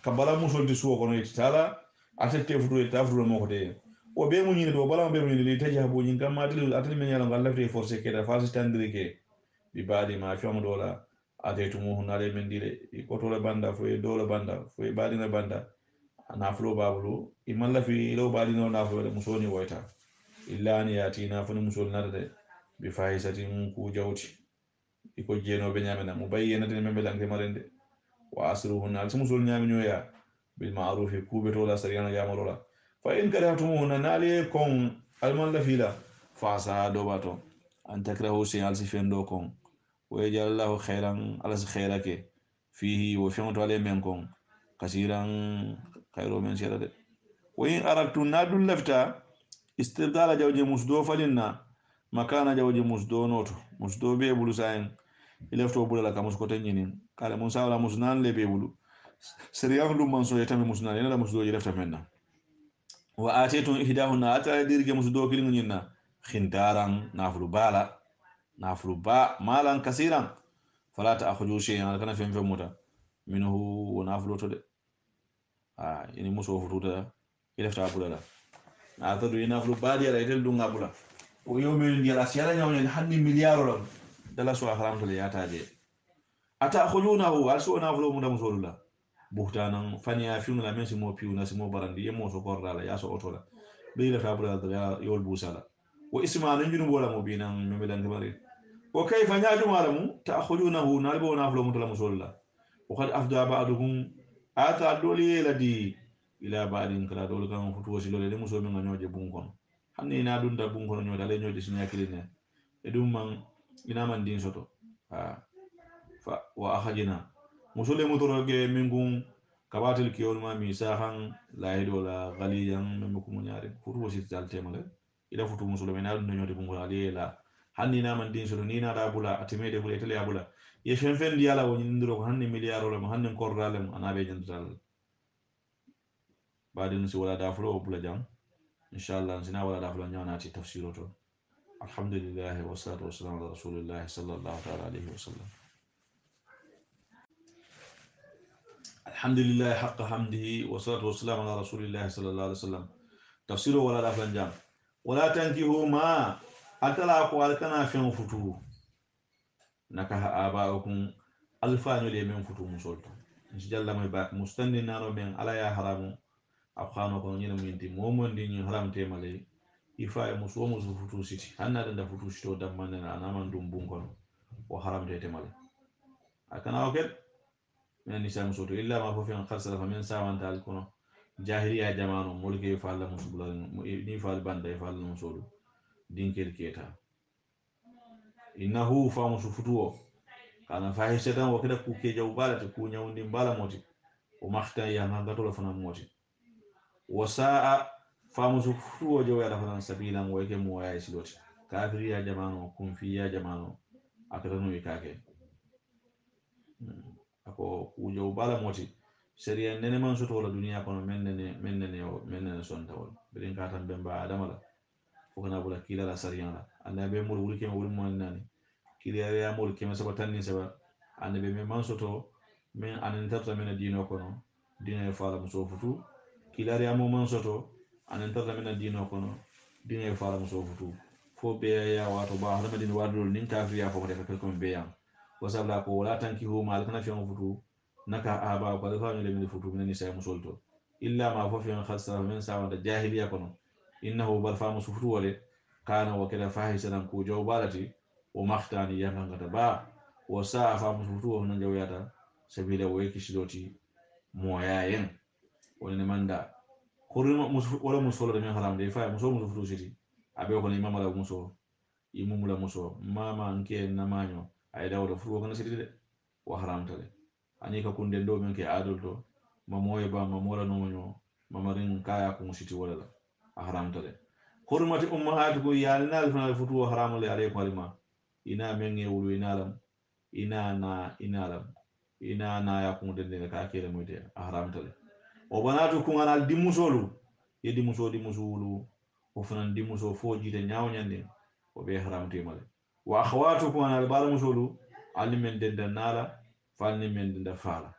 كبالا مسول تسوو كونو يتالا أتتي فرو يتافرو موكدي o be mu nyini do bala be mu nyini li taja bo nyin kam madil atel men yalla ngalla fe forcer ke da fasi tandiri ke bi badi ma fi am dola ate tumu hunale men dire ko to la banda fo e dola banda fo e badi na banda na flo babulu i malla fi lo badi no na flo musoni woyta illa ni yati na fo musol narde bi fahisati ku jawti iko jeno be nyamena mu bayyana de men be lange marende wa asruhun al musul nyami nyoya bil ma'ruf ku be to la sariyana ya malola fa in karahtumuhunna nali kon alman la fila fa sa do bato an takrahu shay'an al sifendo kon wa yajallahu khairan ala khairake fihi wa fi'tu alayhi minkum kasiran khairu min shirade wa in aradtu nadul lafta istibdala jawji musdo falinna makana jawji musdo noto musdo be bulu sayin ilafto bulu la kamus ko tanyinin kala musa wala musnan le be bulu sariyan dum man so yetami musnan ina la musdo ilafta menna wa atetun ihdahunna ata dirge musdo kilin nyinna khintaran naflu bala naflu ba malan kasiran fala ta'khudhu shay'an kana fem fem muta minhu wa naflu to de ini muso fututa ilafta bulala na ta do ina flu badi ala itel dunga bula o yomi ndiyala siala nyawnya hanni miliyaro la dala so haram to yata je ata khujunahu also naflu mu dam solula buhtanan faniya fiun la men simo piu na simo barandi yemo so korda la yaso otola be ila fabula da yol busala wa isma nan junu bola mo binan memedan gamari wa kayfa nyaju malamu ta'khudunahu nalbo naflu mu dam solula wa qad afda ba'dukum ata doli ladi ila ba'din kala dol kan futu wasi lole muso men nyoje bunkon hanni na dunda bunkon nyoda le nyoje sinya kiline e dum man ina man din soto fa wa akhajina musole mutoroge mingun kabatil kiyol ma misahan lahido la ghaliyan mem ko munyare futu wosit dal temale ila futu musulo men al nyoti bungo ali la hanni na man din solo ni na da bula atimede bula tele abula ye fen fen diala woni ndiro ko hanni miliyaro le hanni kordalem anabe jandal badin si wala da fulo bula jam inshallah sina wala da fulo nyana ti tafsiroto alhamdulillah wa salatu wa salam ala rasulillah sallallahu ta'ala alayhi wa sallam الحمد لله حق حمده والصلاة والسلام على رسول الله صلى الله عليه وسلم تفسيره ولا لفنجام ولا تنكحوا ما أتلا أقوال كنا في فتو نكح آباؤكم ألفان من فتو مسولت جل ما يباك مستند نارو من على يا حرام أبخانو كون ينم ينتي مومن دين حرام تيمالي إفا مسو مسو فتو سيتي هنا دندا فتو شتو دمنا أنا من دوم بونكون وحرام تيمالي أكنا أوكي من النساء مسوتو إلا ما هو في خرسة فمن ساوان تالكونا جاهلية جمانو مولكي يفعل مسبلا يفعل باندا يفعل مسولو دين كيركيتا إنه فامس فتوه كان فاحشة وكذا كوكي جوبالة كونيا وندين بالا موتي ومختا يانا غاتولا فنا موتي وساء فامس فتوه جو يالا فنا سبيلا ويكي موايا سلوتي كافرية جمانو كنفية جمانو أكرنو يكاكي ako kujo bala moti seriya nene man soto wala duniya kono mennene son tawol birin ka tan bemba adama la fokana bula kila la sariya la annabe mul wuli kema wuli mo nani kila ya mul kema saba tan ni saba annabe me man soto men anen tarta men dino kono dina e fala muso futu kila ya mo man soto anen tarta men dino kono dina e fala muso futu fo be ya wato ba harma din wadul nin kafriya fo mata ka kon be yam wasabla ko wala tankihu mal kana fi futu naka aba ko fa mi le futu min ni say musolto illa ma fa fi khassa min sa wanda jahiliya kono innahu bal fa musufutu wale kana wa kala fahishan ku jawbalati wa makhtani yana ngata ba wa sa fa musufutu wa nan jawyata sabila wa yake shidoti moyayen wala manda kurima musufutu wala musolo min haram de fa musufutu siti abe ko ni mama la muso imumula muso mama nke namanyo ay dawdo fu wona sidi de wa haramtale ani ka kunde do men ke adolto mamoye ba mamola no nyo mamarin kaya ko siti wala la haramtale hurmati ummahatukum ya nal fa futu wa haramule alaykum alima ina menge wulu ina na ya ko de ka kele moyte haramtale o banatukum anal dimusolu yedi muso di musulu o fanan dimuso fo jide nyaaw nyande o be haramte male wa akhawatukum anal balamusulu ali men denda nala fanni men denda fala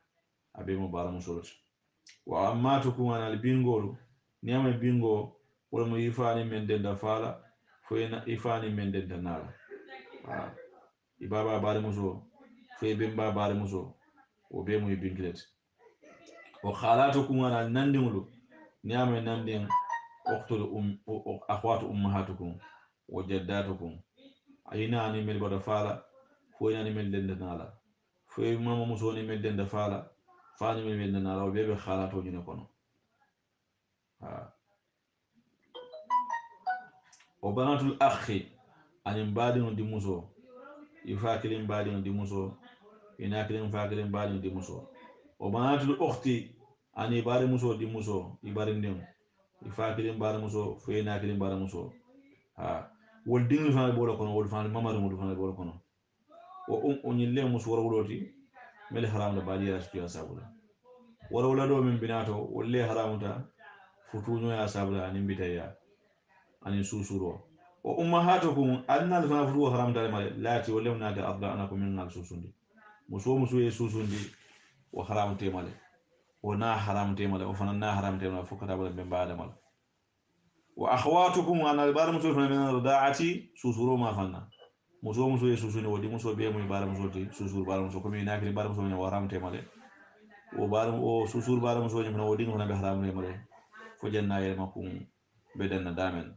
abe mo balamusulu wa ammatukum anal bingolu niyama bingo wala mo ifani men denda fala fo ina ifani men denda nala ibaba balamuso fo bemba balamuso o be mo bingilet wa khalatukum anal nandimulu niyama nandin اقتل اخوات امهاتكم وجداتكم ayina ni mel bada fala fo ina ni mel denda nala fo mama muso ni mel denda fala fani mel denda nala bebe khalato ñu ne kono o banatul akhi ani mbadi no di muso ifa kilim mbadi no di muso ina kilim fa kilim mbadi no di muso o banatul ukhti ani bari muso di muso ibari ndem ifa kilim bari muso fo ina kilim bari muso wol dingul fa bolo kono wol fa mamaru mo fa bolo kono o nyille musu woro wuloti mel haram da bali ya sabula woro wala do min binato wolle haramuta futuño ya sabula ani bitaya ani susuro o ummahatukum annal fa futu haramta male lati wolle nata arda anakum min al susundi musu ye susundi wa haramte male o na haramte male o fana na haramte male fukata bala be baada male wa akhawatukum anal bar musu fa min ardaati susuro ma fanna muso ye susuni wodi muso be muy bara muso ti susur bara muso ko mi nakri bara muso o haramte male o bara o susur bara muso ni wodi ngona be haramte male fo janna ye makum bedanna damen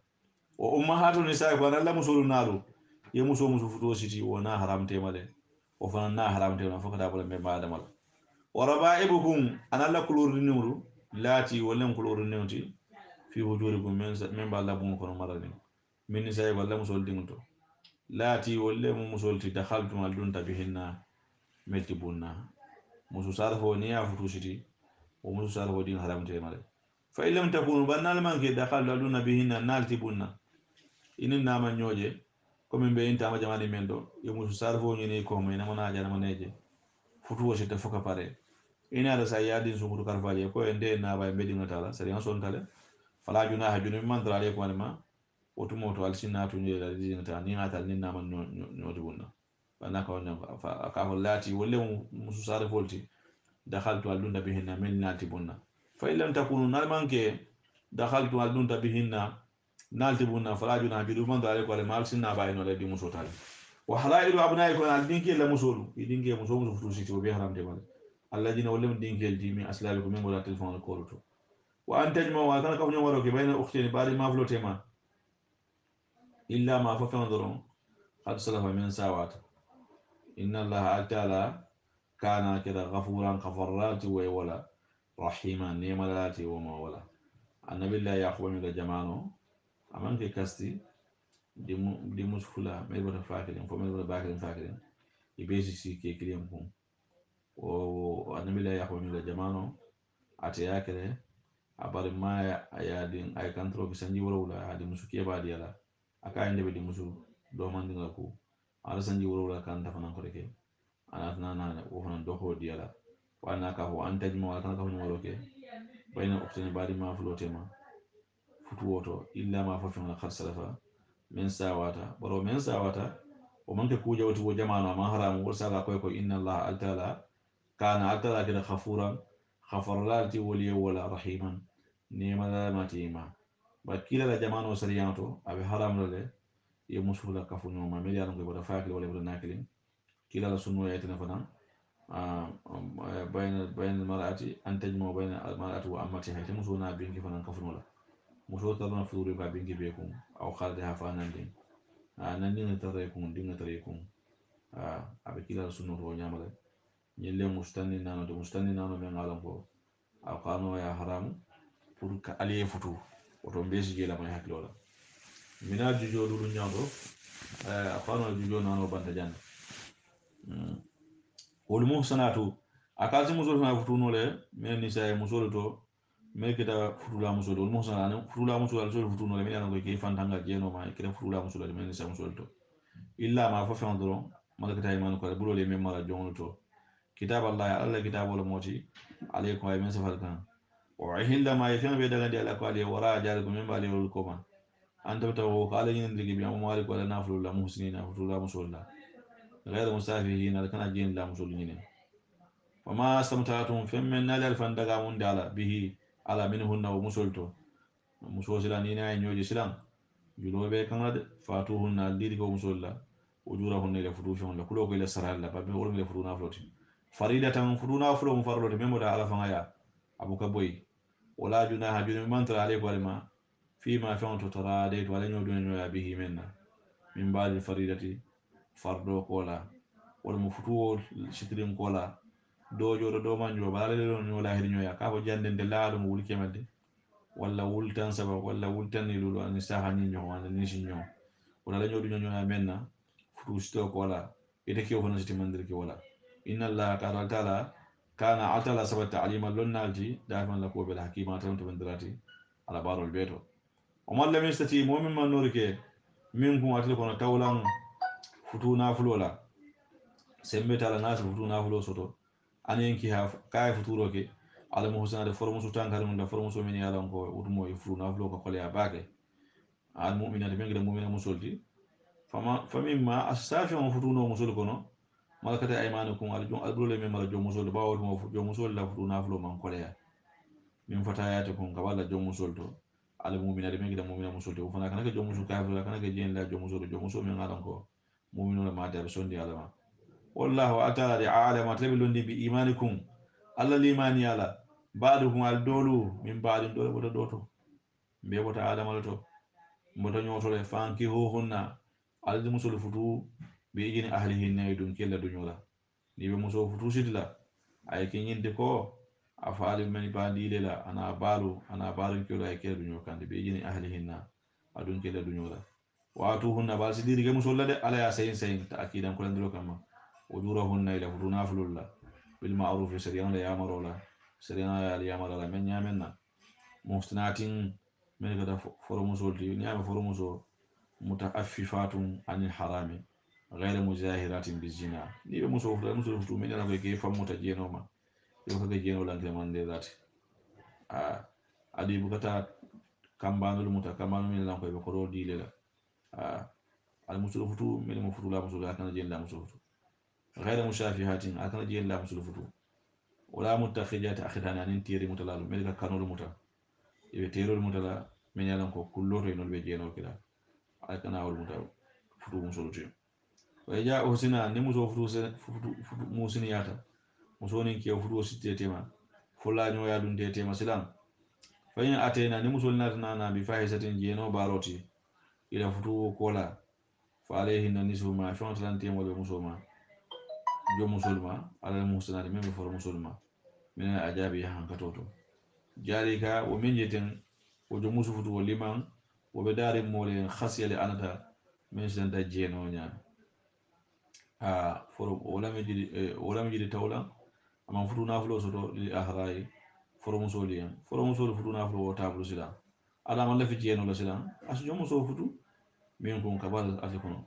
o ummahatu nisa ko Allah musul naru ye muso futo siti wona haramte male o fana na haramte na fo kada bala be baada male wa rabaibukum analla kulur nimru lati wala kulur nimti fi hujurikum men ba Allah bun kono marani min nisa ko Allah musul dingto lati wolle mu musolti dakhaltum al dunta bihinna melti bunna musu sarfo ni ya futu siti ومسو صالح ودين حرام تيمال فإن لم تكونوا بنال من كي دخل لدون بهن نال تبونا إن نام نيوجي كم بين تام جماني مندو يمسو صالح ونيني كوم إنما ناجا نمنيجي فتوى شتفك باره إن هذا سيادين سمو كرفاجي كو إنده نابا يمدي نتالا سريان سون تاله فلا جناح جنوب من درالي كوانما وتموتو alsinna to njela dinata ni ngatal ni nama nyoti bunna bana ka wonna ka hollati wolle musu sare volti dakhaltu aldunda bihinna min nalti bunna fa illam takunu nalmanke dakhaltu aldunda bihinna nalti bunna fala juna bidu man dale ko le mal sinna bayno le di muso tal wa halailu abnaikum aldinki la musulu idinki muso muso futusi to be haram de mal alladina wolle dinki di min aslabikum min wala telefon ko to wa antajma wa kana ka nyomaro ke bayna ukhtini bari ma flotema إلا ما فكان قد سلف من ساوات إن الله تعالى كان كده غفورا غفرات ولا رحيما نيمالات وما ولا النبي الله يأخذ من الجمانو أمانك كاستي دي مسفلا ميبر فاكرين فميبر باكرين فاكرين يبيسي سي كي كليمكم والنبي الله يأخذ من الجمانو أتياكره أبار ما يادين أي كنترو بسنجي ولا هذه مسكية بعد يلا akaende be musu do mandinga ko ala sanji wuro kan ta fanan ko reke ana nana wo fanan do ho diala wana ka ho antaji mo kan ka ho wuro ke bayna uktini bari ma flotema futu woto illa ma fa fina khar salafa min sawata baro min sawata o manke ku jawti wo jamana ma haram wor sala ko inna allah altala kana altala kida khafuran khafarlati wali wala rahiman nima la matima bakila la jamano sariyanto abe haram lale ye musula kafunyo ma me yalan ko bada faakil wala bada nakilin kila la sunno yatina fana bayna marati an tajmu bayna marati wa amati hayta musuna binki fana kafunyo la muso tarna furu ba binki be kum aw khalde ha fana ndin nan ni tare kum dinga tare kum abe kila la sunno to nyamale nyelle mustanni nano men ngalan ko aw qano ya haram pour ka aliye futu oto mbesi jela may haklola mina jujo lulu nyando afano jujo nano banta janna wol muhsanatu akasi musol na futuno le men ni say musol to me kita futula musol wol muhsanatu futula musol al sol futuno le men yana ko ke fantanga jeno ma kita futula musol le men ni say musol to illa ma fa fa ndoro malaka iman ko bulo le men mara jongo to kitab allah allah kitab wala moti alaykum ay men safal kan wa hinda ma yafina be daga di ala ko ali wara jalikum min bali wal koma anta tawo qala yin ndigi bi amwalik wala naflu la muhsinina futula musol la غير مسافهين كان جين لا مسلمين وما استمتعتم فمن نال الفندقا من دالا به على منهن ومسلتو مسوسلا نينا نيوجي سلام جلو بي كان فاتوهن الديري كو مسلا وجورهن الى فروشون لا كلو الى سرال لا بابي ورم الى فرونا فلوتي فريدة فرونا فلو مفرلوت ميمودا على فنايا ابو كبوي ولا جناح جن من ترى عليك ولما فيما فهمت ترى ديت ولا نيودون به منا من بعد الفريدة fardo kola wala mo futuwo sitrin kola dojo do manjo balale do nyola hedi nyoya ka ko jandende laado mo wulke madde wala wultan sabab wala wultan ni lulu an saha ni nyo wala ni sinyo wala la nyodu nyoya menna futu sto kola ite ke hono siti mandir ke wala inna allaha ta'ala kana atala sabata alima lonnalji dafan la ko bel hakima tan to bandirati ala barol beto o man lam yastati mu'min man nurike minkum atil kono tawlan futu nafulo la sembe tala nas futu nafulo soto anen ki ha kay futuro ke ala mo husana de formu su tankar mun da formu so men yala ko utumo e futu nafulo ko kole abake al mu'mina de mengre mu'mina musolti famimma asafi on futu no musol kono malakata aymanukum al-bulul min mara jom musol bawol mo jom musol la futu nafulo man kole ya min fatayatukum kabala jom musol to al mu'mina de mengre mu'mina musolti o fana kana jom musul kafira kana ke jen la jom musol men ngalan ko mu'minuna ma da sondi alama wallahu atala alama tabilundi bi imanikum alla limani ala ba'dukum al dolu min ba'din dole boto doto be bota adama to boto nyoto le fanki ho hunna al musul futu be jini ahlihi ne dum kella dunyola ni be muso futu sidla ay ke nyinde ko afali men bandi lela ana balu kelo ay kella dunyo kande be jini ahlihi na adun kella dunyola watuhunna bal sidiri ge musul de ala ya sayin ta akidan ko ndiro kama ujurahunna ila futuna fululla bil ma'ruf shari'an la yamarola serena ya yamara la men nyamenna muhsinatin men gada foromusol di nyame foromuso mutaaffifatun anil harami غير مجاهرات بالزنا ni be muso futu men na ke famuta jeno ma yo ka jeno lan ke man de zati a adi bukata kambanul muta kambanul men lan ko be ko di le la a al muso futu men mo futu la muso la kana jeno la muso futu غير مشافهات akana jeno la muso futu wala mutakhijat akhidana nin tiri mutala men ka kanul muta ibe terol mutala men yalan ko kulloto non be jeno kila akana wal muta futu muso futu ja hosina ni muso futu musini yata muso ni ke futu sitte tema fulla nyo ya dun tema silam fa in atena ni muso na bi fahisatin jeno baroti ila futu kola fa alayhi nisu ma fa tan tema wala muso ma jo musulma ala musina de meme for musulma min ajabi han katoto jalika wo min jeten wo jo musu futu liman wo be dare mole khasiyale anata min sen da jeno nya foro wala mi jidi tawla ama futu nafulo soto li ahrai foro musoli yan foro musoli futu nafulo wo tablu sila ala man la fi jeno la sila asu jomo so futu min kun kabal afikono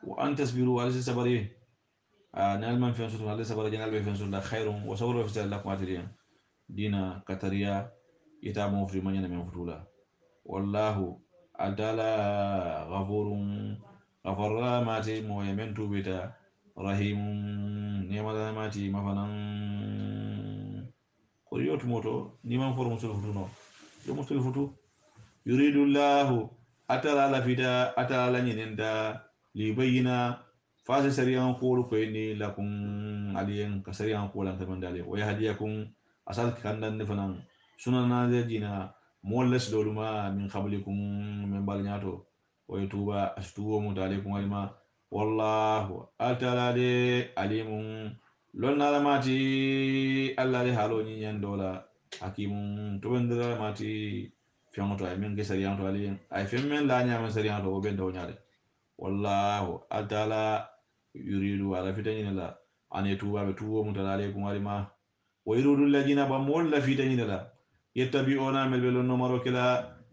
wa an tasbiru ala sabari nal man fi soto ala sabari janal be fi soto la khairum wa sabru fi la qatiriyan dina katariya ita mo fi manyana men futula wallahu adala ghafurun ghafarra mati mo yemen tubita rahimun nemala mati mafanan koriyotu moto niman for musul futu no yo musul futu yuridu llahu atala la fida atala la nyininda li bayina fasi sariyan qulu ko ni lakum aliyan ka sariyan qulan ka mandale wa yahdiyakum asal kandan ne fanan sunana de dina molles doluma min qablikum min balnyato wa yutuba astuwa mutalikum alima wallahu atala de alimun lonna la mati alla de halo ni nyandola hakimun to bendira mati fiyangoto ay min ke sariyanto ali ay femmen la nyama sariyanto o ben do nyaade wallahu atala yuridu ala fitani la an tuba be tuwo mutala alaykum alima wa yuridu alladhina bamul la fitani la yattabi'una mel belo numero kila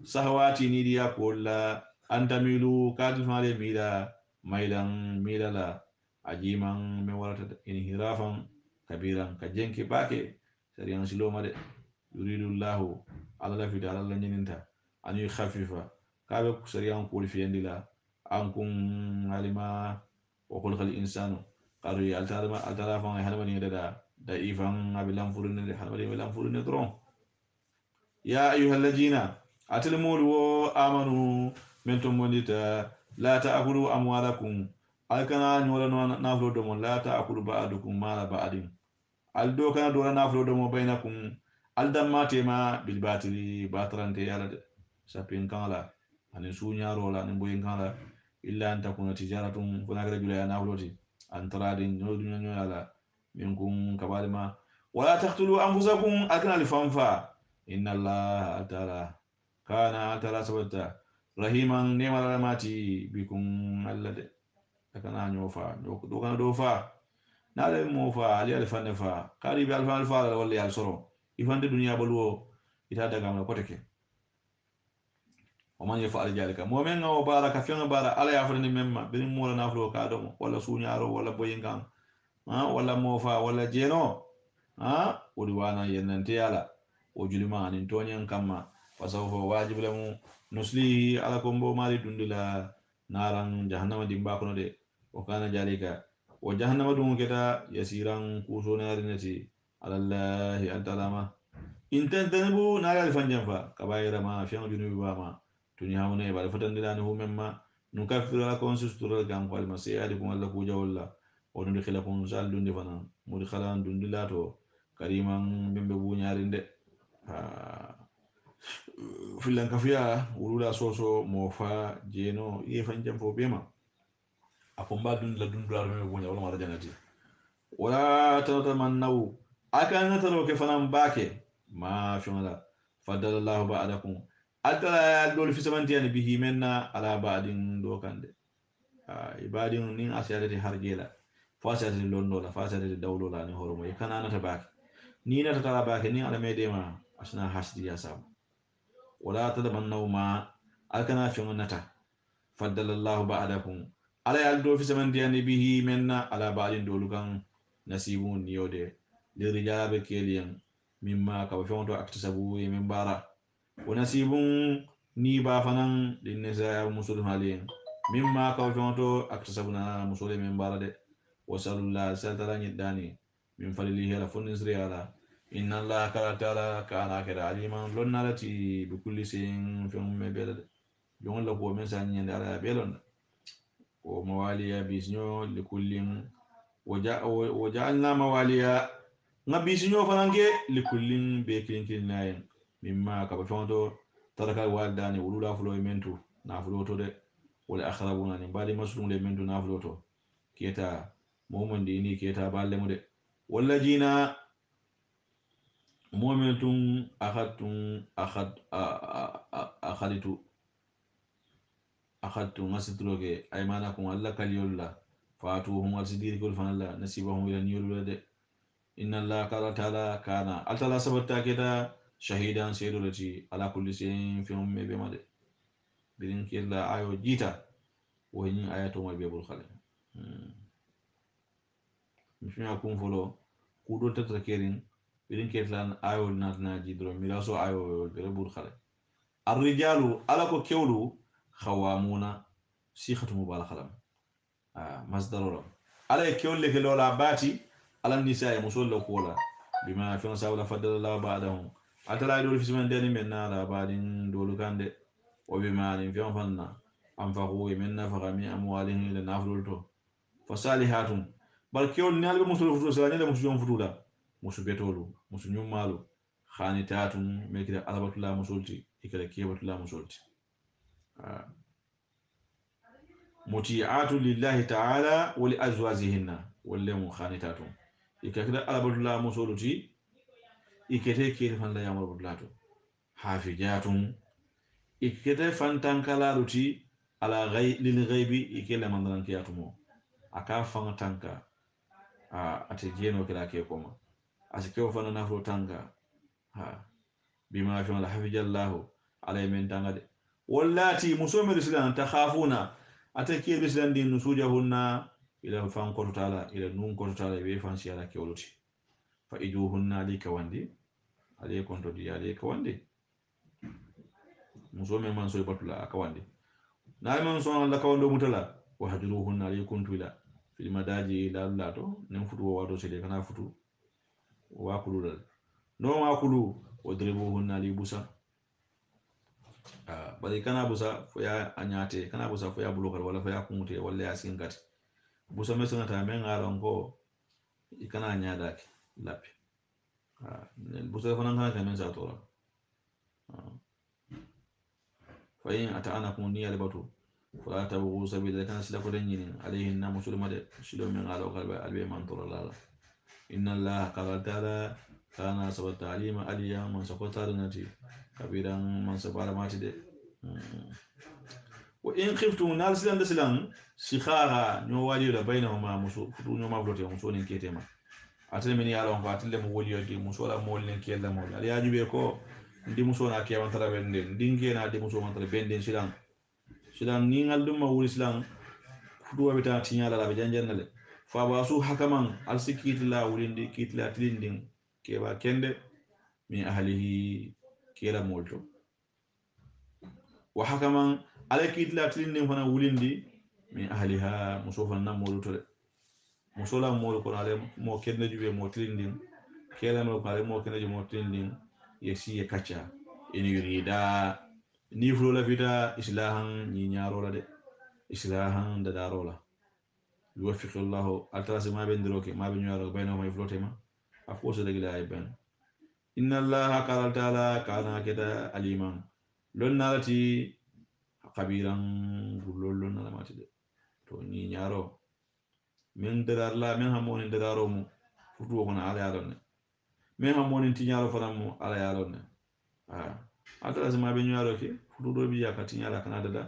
sahawati ni diya kolla antamilu kadil male mila maidan milala ajiman me warata inhirafan kabiran ka jenki bake sariyan siloma de yuridu llahu ala la fita ala la nyininta an yukhaffifa kabe sariyan ko fiyandi la an kun alima wa khulqal insanu qaru altara fa halma ni da ifan abilan furun de halma de bilan furun dron ya ayyuhal ladina atalmul wa amanu mentum monita la ta'kulu amwalakum alkana nyola na flo do mon la ta'kulu ba'dukum mala ba'din aldo kana do na flo do mo bainakum aldamma tema bil batili batrante yala de sapin kala anin sunyaro la nin boyin kala illa an takuna tijaratun funa gara jula na floti antradin nyodu nyoyala minkum kabalima wala taqtulu anfusakum alkana lifanfa inna allaha atala kana atala sabata rahiman nemala mati bikum allade akana nyofa do kana do fa nale mo fa ali alfane fa kari bi alfan alfa wala al soro ifande dunya balwo ita daga ma koteke o man yafa al jalika mo men ngaw baraka fi ngabara ala ya fane memma bin mo la naflo ka do wala sunyaro wala boyingan wala mo fa wala jeno wodi wana yennante yala o julima anin toñen kamma fasawfa wajibu lamu nuslihi ala kombo mari dundula naran jahannama dimba kono de o kana jalika o jahannama dum keta yasiran kusonarinati alallahi antalama in tantanibu nara alfanjan fa kabayira ma fiyan junubi ba ma tuni hawne ba fatandilani hu memma nukaffiru lakum sustura gam qalma sayadikum alla ku jawalla o dundi khilakum sal dundi fana muri khalan dundi lato kariman bembe buñarinde filan kafiya wulula soso mofa jeno yefan jam fo bema akomba dun la dun dular me bunya wala mara janati wala tatamannaw akana taro ke fanan bake ma shonala fadalallahu ba'dakum adala dol fi samantiyan bihi menna ala ba'din do kande ibadin nin asyadati harjela fasati londo la fasati dawlo la ni horomo kana nata bake ni na tala ba ke ni ala medema asna hasdi ya sab wala tadamannaw ma alkana fi nata faddalallahu ba'dakum ala yal do fi zaman diyani bihi menna ala ba'din dolukan nasibun yode lirijala be keliyan mimma ka fi wonto aktasabu min bara wa nasibun ni ba fanan linnisa musul haliyan mimma ka fi wonto aktasabuna musul min bara de wasallallahu sallallahu nyidani min fadlihi ala funisri ala inna allaha ta'ala kana kira aliman lonnalati bi kulli shay'in fi umme belade jon la ko men sa nyande ala belon o mawaliya bisnyo li kullin waja'alna mawaliya ngabisnyo fananke li kullin be kilin nayen mimma ka ba fonto taraka waldani wulula fulo mentu na fulo to de wala akhrabuna ni badi masulum le mentu na fulo to keta momon di ni keta balle mu de walla jina momentum akhadtu ngasitloge aymana kum alla kalyolla fatuhum alsidiri kul fanalla nasibahum ila niyulula de inna allaha qala ta'ala kana altala sabatta keda shahidan sayyidulati ala kulli shay'in fi ummi be made birin killa ayo jita woni ayato ma be bul khale mishmi akum folo kudol tatra kerin birin ketlan ayo natna jidro miraso ayo be bul khale الرجال على كيولو خوامون سيخة مبالغة خلام مصدر له على كيول لك لولا باتي على النساء مسول لك ولا بما في نساء فضل الله بعدهم أتلا يدور في سمن دين من على بعدين دول كان ده وبما في فنا أنفقوا من نفق من أموالهم لنافلته فصالحاتهم بل كيول نال بمسول فتول سلاني لمسول فتولا مسول بيتولو مسول يوم خانتاتهم ملك على بطلا مسولتي ikala kebatula musolti muti'atu lillahi ta'ala wa li azwajihinna walla mukhanitatu ikakida alabatula musoluti ikete kete fanda yamar budlato hafijatun ikete fantan kalaluti ala lil ghaibi ikela mandalan kiyatumo aka fanga tanka ate jeno kala ke koma asike fana nafro tanka bima fi ala hafijallahu alay men tangade wallati musomi rislan takhafuna atake rislan din nusujahunna ila fan ko tala ila nun ko tala be fan siala kewloti fa ijuhunna lika wandi ale konto di ale ka wandi musomi man so batula aka wandi na man so Allah ka wando mutala wa hajruhunna ale konto ila fil madaji ila lato nem futu wado sede kana futu wa kulul no ma kulu wadribuhunna li busa bari kana busa foya anyate kana busa foya bulokar wala foya kumute wala ya singati busa mesona ta men ngaron ko ikana nyada ki lapi busa fana kana kamen sa tora fa in ata'anakum niyal batu fala tabghu sabila kana sila ko denyin alayhi na musulma de silo men ngalo kalba albe man tora lala inna allaha qala ta'ala kana sabata alima aliya man sakota nati kabiran man sabara mati de wa in khiftum nal silan silan shikhara nyo wali la bainahuma musu futu nyo mablote musu nin ketema atele min yalo ko atele mo woli yodi musu la mo len kella mo ali ajube ko ndi musu na ke wan tara bende ndinge na de musu man tara bende silan ni ngal dum ma wuli silan futu wa bita tinyala la be janjannale fa basu hakaman al sikitla wulindi kitla tilindin ke ba kende min ahlihi kera molto wa hakaman alaki la tilindin fana wulindi min ahliha musofan nam moluto de musola mol ko ale mo kende jube mo tilindin kera mo ko ale mo kende jube mo tilindin yesi ye kacha in yurida ni fulo la vida islahan ni nyaro la de islahan da darola yuwaffiqu allah altarasi ma bendiroke ma be nyaro bayno may flotema afoso de gila ay ben inna allaha qala ta'ala kana keda aliman lon nalati kabiran gullol na mati de to ni nyaro min darar la min hamoni dararo mu futu ko na ala yaron ne min hamoni ti nyaro faram mu ala yaron ne ata sama be nyaro ke futu do bi yakati nyala kana dada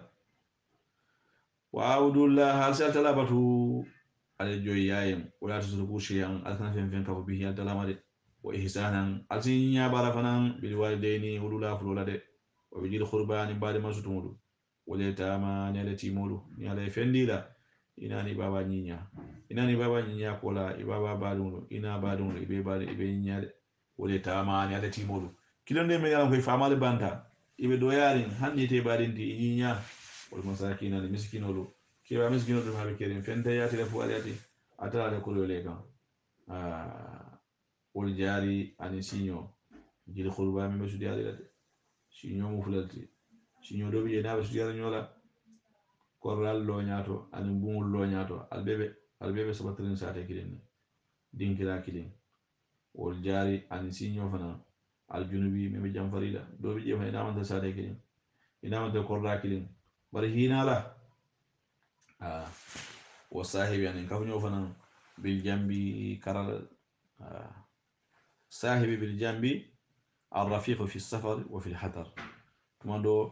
wa audullah hal sa talabatu ala joy yayem wala tusruku shay'an alkana fen fen ka bihi al talamade wa ihsanan alsinya bara fanan bil walidaini ulula fulula de wa bil qurbani bade masutumudu wala tama ne le timulu ni ala fendila inani baba nyinya kola ibaba badungu ina badungu ibe bade ibe nyinya wala tama ne le timulu kilonde me yalan koy famale banta ibe do yarin handi te badinti nyinya wal masakina ni miskinolu kiwa miskinolu ma be kerin fente yati le fu alati atala le kulole kan wol jari ani sinyo jil khurba mi besu diari la sinyo mu fulati sinyo do bi na besu diari nyola koral lo nyato ani bungul lo nyato albebe sabatrin saate kilin dinkira kilin wol jari ani sinyo fana al junubi mi jam farida do bi je fa ina man saate kilin ina man korra kilin bari hina la wa sahibi yani kafunyo fana bil jambi karal sahibi bil jambi الرفيق في السفر وفي الحضر ماندو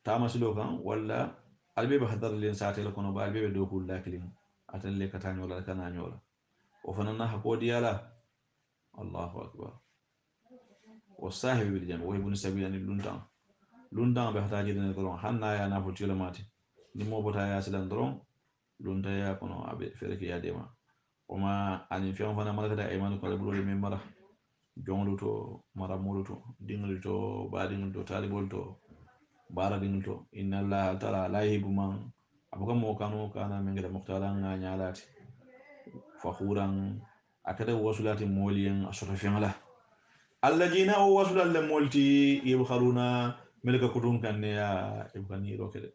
تامسلو كان ولا البيب حضر لين ساعتي لكون با البيب دو كل لاكلين اتن لي كتاني ولا كان نيولا وفننا حكو ديالا الله اكبر والصاحب بالجنب وهي بن سبيل ان لونتان بحتاج دين درون حنا يا نافو تيلماتي نمو بوتا يا سلان درون لونتا يا كونو ابي فرك يا ديما وما اني فيون فانا مالكتا ايمان كو بلول مي مara jonglu to maramolu to dinglu to badinglu to talibol to baradinglu to inna allaha taala la yuhibbu man abuka mo kanu kana mengeda muqtala nga nyalati fakhuran akada wasulati moliyen asota fi'ala alladina wasulal molti yabkharuna melka kutun kanne ya ibkani rokede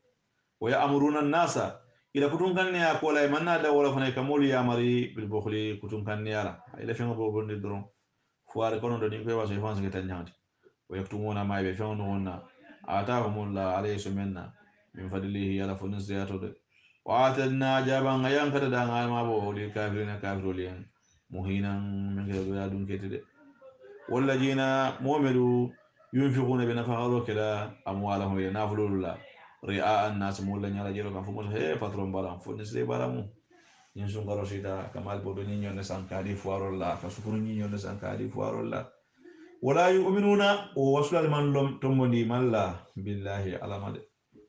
wa ya'muruna an-nasa ila kutun kanne ya kola manna da wala fana kamoli ya mari bil bukhli kutun kanne ya ila fi'anga bobo ni dron fuare kono do dinko waso fansa ke tanyati wa yaktumuna ma be fawno wonna atahumullah alayhi sumanna min fadlihi ala funun ziyato de wa atadna jaban ayan kada da ma bo li kafirina kafiroliyan muhinan min ga ya dun kete de wallajina mu'minu yunfiquna bi nafaqalo kala amwalahum yanafulullah ri'a an-nas mulla nyala jero kan fumo he patron balam funun se balamu ñin sun garo sita kamal bodo ñi ñonne sankadi fuarol la ka sukuru ñi ñonne sankadi fuarol la wala yu'minuna o wasulal man lom tombondi malla billahi alamade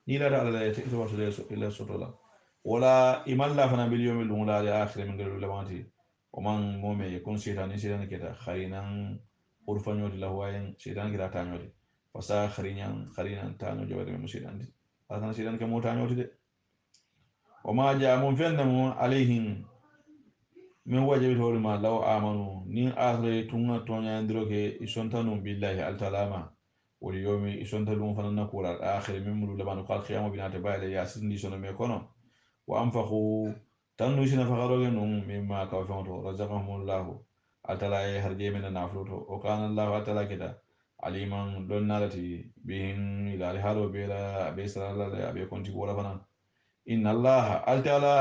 ni la da ala te to wasule so ila sotola wala imalla fana bil yawmil ula al akhir min galu lamanti o man mome kon sita ni sita keta kharinan urfanyoti la wayen sita keta tanyoti fasa kharinan tanyo jawade musitandi akan sita ke motanyoti de وما جاء من فنم عليهم من وجب ما لو آمنوا نين آخر تونا تونا يندروك إسنتانو بالله التلاما واليوم إسنتانو فننا كورا الآخر من ملو لبانو قال خيام بنات بايلة ياسين دي سنو ميكونو وأنفقوا تنو سنة فقروك نم مما كوفيونتو رزقهم الله التلا هرجي من النافلوتو وكان الله التلا كده عليما دون نالتي بهم إلى الحالو بيلا بيسر الله أبي كنتي بولا فنان إن الله التعالى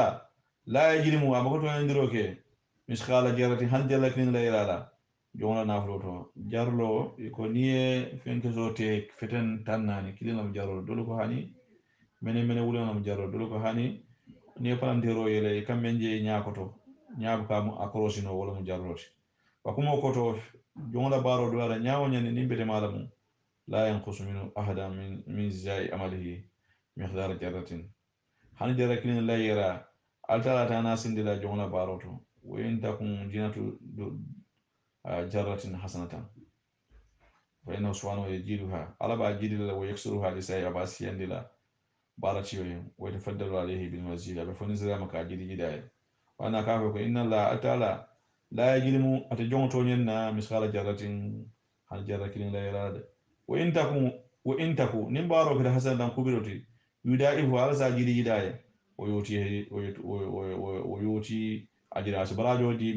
لا يجرم أبغى يندروك مسخالة جرتي هل جلك من لا يرادا جونا نافلوتو جارلو يكونيه فين كزوتك فتن تناني كلنا مجارو دولو هاني من ولا مجارو دولو هاني نيبان ديرو يلي كم من جي نياكوتو نياب كام أكروسينو ولا مجاروش وكم أكوتو جونا بارو دولا نياو نيني نيبتي مالمو لا ينقص منه أحدا من زي أمله مقدار جرتين hani jara kilin la yera altala ta na sindi la jongla baroto wa in takum jinatu jarratin hasanatan fa inna subhanahu yajiduha ala ba jidila wa yaksuruha li sai abasi yandila barati wa tafaddalu alayhi bil mazid ba fani zira maka jidi jidaya wa ana ka ko inna la atala la yajlimu atajonto nyenna misqala jarratin hal jarra kilin la yera wa in taku nim baro ka hasanatan kubiroti yudaifu ala sa jidi jidaya ويوتي أجر أسبراجو دي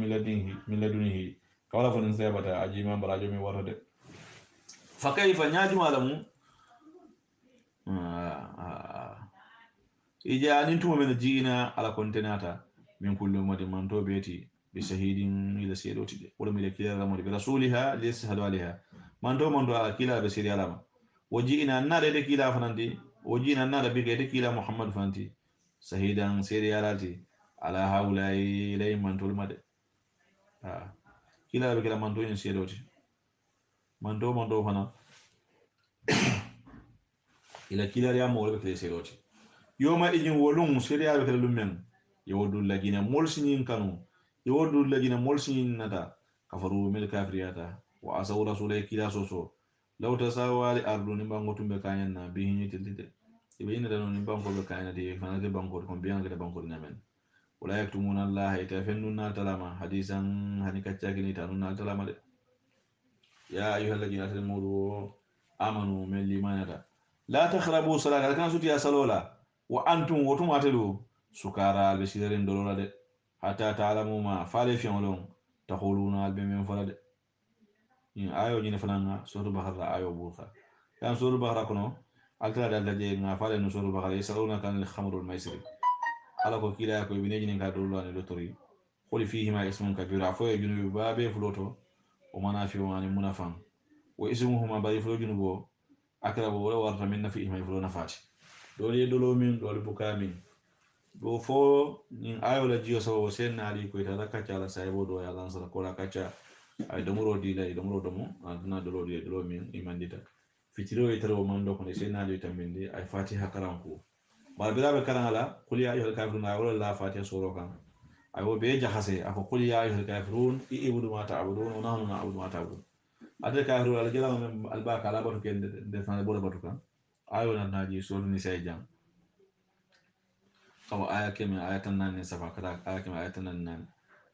ملدنه كولا فنن سيبتا أجيما براجو مي ورد فكيف ناجم علمو إجا ننتم من جينا على كونتيناتا من كل مدى من توبيتي بشهيد إلى سيروتي ولم يلكي رمضي برسولها ليسهل عليها من تو على كلا بسيري علما وجينا النار كلا فننتي وجينا النار بك كلا محمد فننتي sahidan serialati ala haulai lay man tolmade kila be kala manto en sedoti manto fana ila kila ya mo be kala sedoti yoma ijin wolum seria be kala lumen yodul lagina molsinin kanu yodul lagina molsinin nata kafaru mil kafriyata wa asaw rasulay kila soso law tasawali ardu ni bango tumbe kanyen na bihi tilite ibe ina dano ni bango be kanyen de fana de bango ko biyan ga bango namen wala yaktumuna allah itafennuna talama hadisan hani kaccakini tanuna talama de ya ayyuhal ladina amanu amanu min limanata la takhrabu salata kan suti ya salola wa antum wotum atelu sukara al bisirin dolola de hatta ta'lamu ma fale fi'lun taquluna al bimin falade in ayo ni fananga suru bahara ayo buka kan suru bahara kono altara dal daje nga fale no suru bahara yasaluna kan al khamrul maisir ala ko kila ko bineji ni ka dolo ni dotori qul fihi ma ismun kabir afo junubi babe floto o manafi wa ni munafan wa ismuhuma bari flo junubo akara bo wala warta min nafi ma flo nafati dole dolo min dole buka min do fo nin ayo la jiyo so sen na ali ko ita ka cala sai bo do ya lan sala ko la kacha ay domoro di lay domoro domo aduna dolo di dolo min imandita fitiro e taro mando ko sen na ali tambinde ay fatiha karanko bar birabe karangala qul ya ayyuhal kafirun wala la fatiha suro kan ay wo be jahase ako qul ya ayyuhal kafirun ibudu ma ta'budun wa nahnu na'budu ma ta'budun ade kafirun al jala al ba kala batu ken de tan bo batu kan ayo na naji suru ni sai jang أو آية كما آية النان سبع كذا آية كما آية النان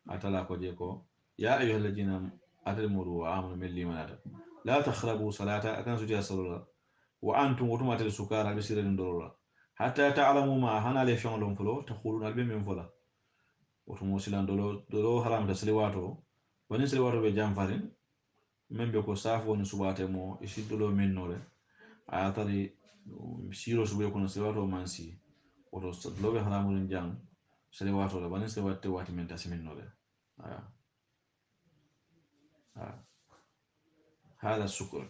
أتلا كوجيكو يا أيها الذين أتمروا وآمنوا من لي منادا لا تخربوا صلاة أكن سجى صلاة وأنتم وتم أتل سكارى بسير دورا حتى تعلموا ما هنا لفيون لهم فلو تقولون البين من فلا وتم وسيلان دولو حرام تسليواتو وني سليواتو بجام فارين من بيكو سافو نسباتي مو يشدلو من نور آتاري سيرو سبيكو نسليواتو مانسي woto lobe haramun jang sele wato la banin sele watte wati men tasimin nole hada sukur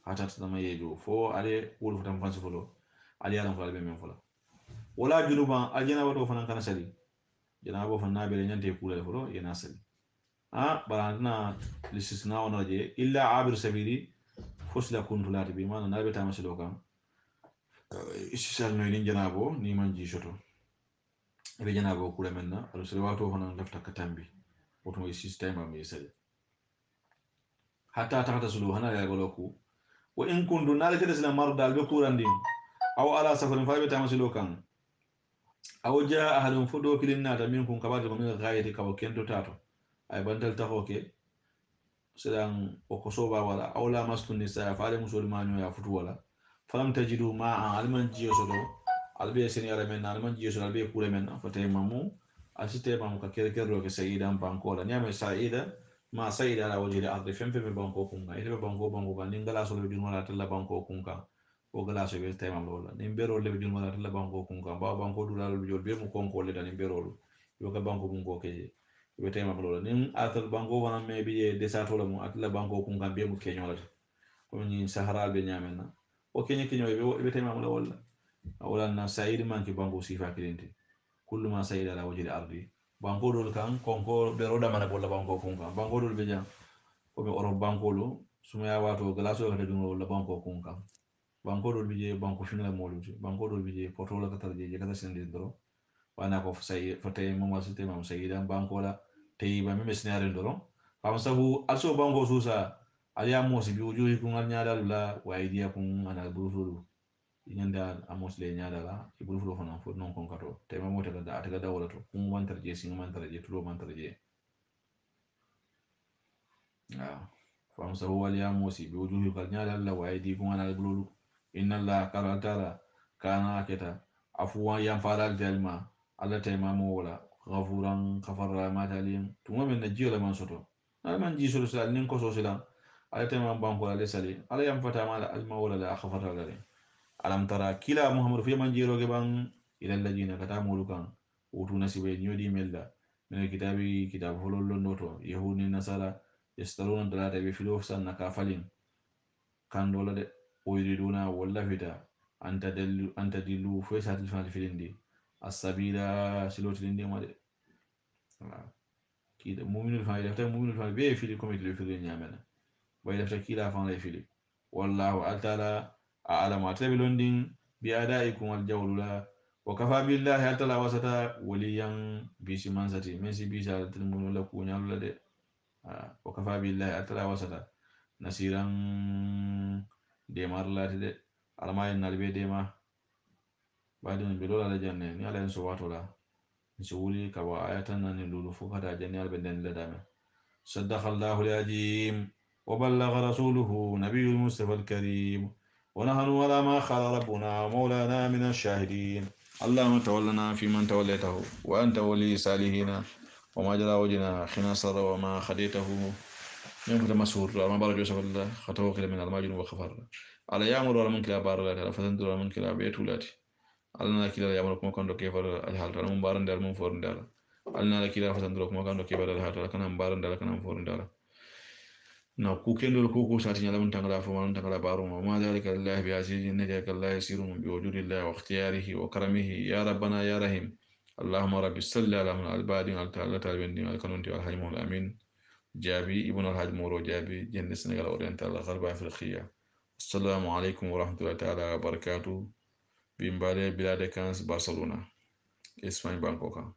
hata tama yejo fo ale wulu fatam fansi folo ali yalan fala be men fola wala junuban aljana wato fanan kana sali jana bo fanna be nyante kula folo yana sali barana listisna wono je illa abir sabili fosla kuntu lati bi mana nabe tamasilo kam isisal no ni janabo ni manji shoto be janabo kula menna alo sele wato fanan lafta katambi woto mo system am yesal hatta tahta sulu hana ya goloku wa in kuntu nalaka dasla marda be kurandin aw ala safarin fa be tamasilo kan aw jaa ahadun fudo kilinna ta minkum kabata min ghayati kaw kento tato ay bantal tahoke sedan o ko soba wala aw la mastun nisa faale musol manyo ya futu wala falam tajidu ma alman jiyo sodo albe sen yara men alman jiyo sodo albe kule men fatay mamu asite mamu ka kere kero ke sayida banko la nyame sayida ma sayida ala wajhi al-ardi femfe be banko kunga ile be banko kan ningala so be junwala talla banko kunga o gala so be tay mamu wala nimbero le be junwala talla banko kunga ba banko dulal be jol be mu konko le tan nimbero yo ka banko bungo ke be tay mamu wala nin atal banko wana me bi de sa to la mu atla banko kunga be mu kenyolata ko ni sahara be nyamenna o kenye kenyo be tay mamu wala wala na sayid man ki banko sifa kilenti kullu ma sayida ala wajhi al-ardi banko dol kan konko be roda mana bolla banko kunka banko dol be jam ko be oro banko lo suma ya wato glaso ka dum wala banko kunka banko dol be je banko finala moluti banko dol be je poto la katar je kata sende dro wana ko say fatay mo ma site mam sayida banko la tay ba me snare dro fam sabu aso banko susa aliya mo si bi wujuhi kun nyaada la wa idiya kun ana burufulu nyanda amos le nyaada la ibul fulo fana fo non kon kato te ma mota da ataga da wala to kum mantar je sin mantar je tulo mantar je fam sa wali amosi be wujuhi kal nyaada la wa idi kun ana bululu inna la qala ta'ala kana keta afwa yam falal jalma alla te ma mo wala ghafuran khafara ma talim tuma men najiyo la man soto na man ji solo sal nin ko so sila alla te ma banko la sali alla yam fata ma al ma wala la khafara la alam tara kila muhammad fi man jiro ge bang ila alladina katamulu kan utu nasibe nyodi melda min kitabi kitab holol noto yahudi nasara yastaruna dalata bi filof sanna ka falin kan dola de o yuriduna walla fita anta dillu fo satil fan filindi as-sabila siloti lindi ma de كيدا مؤمن الفان يفتح مؤمن الفان بيه فيلي كوميت لي فيلي نيامنا باي يفتح كيدا فان لي فيلي والله تعالى أعلم أتبلون دين بأدائكم الجول لا وكفى بالله تعالى وسطا وليا بيسي منساتي ميسي بيسا تلمون لكو نيالو لدي وكفى بالله تعالى وسطا نسيرا ديمار لا تدي على ما ينال بي ديما بعدين بلولا لجنة ni ala so wato la so wuli ka wa ayatan nan lulu fu kada jani al benden la dame صدق الله العظيم وبلغ رسوله نبي المصطفى الكريم ونحن على ما قال ربنا مولانا من الشاهدين اللهم تولنا في من توليته وأنت ولي صالحين وما جرى وجنا خنا صر وما خديته يوم مسهور ما بارك يوسف الله خطوه من الماجن وخفر على يامر ولا منكر بار الله فتندر ولا منكر بيت ولاتي alna kila ya mara kuma kando ke fara alhalta mun baran dal mun forun dal alna la kila fatan dro kuma kando ke fara alhalta kana baran dal kana forun dal na ku kendo ko ko sati nyala mun tangala fo mun tangala baro ma dalika lillahi bi azizin najaka allah yasirun bi wujudillah wa ikhtiyarihi wa karamihi ya rabbana ya rahim اللهم رب صل على من البادي على تعالى تعالى القانون والحجم الامين جابي ابن الحاج مورو جابي جن السنغال اورينتال الغرب افريقيا السلام عليكم ورحمه الله تعالى وبركاته بمبالي بلاد كانس برشلونة اسباني بانكوكا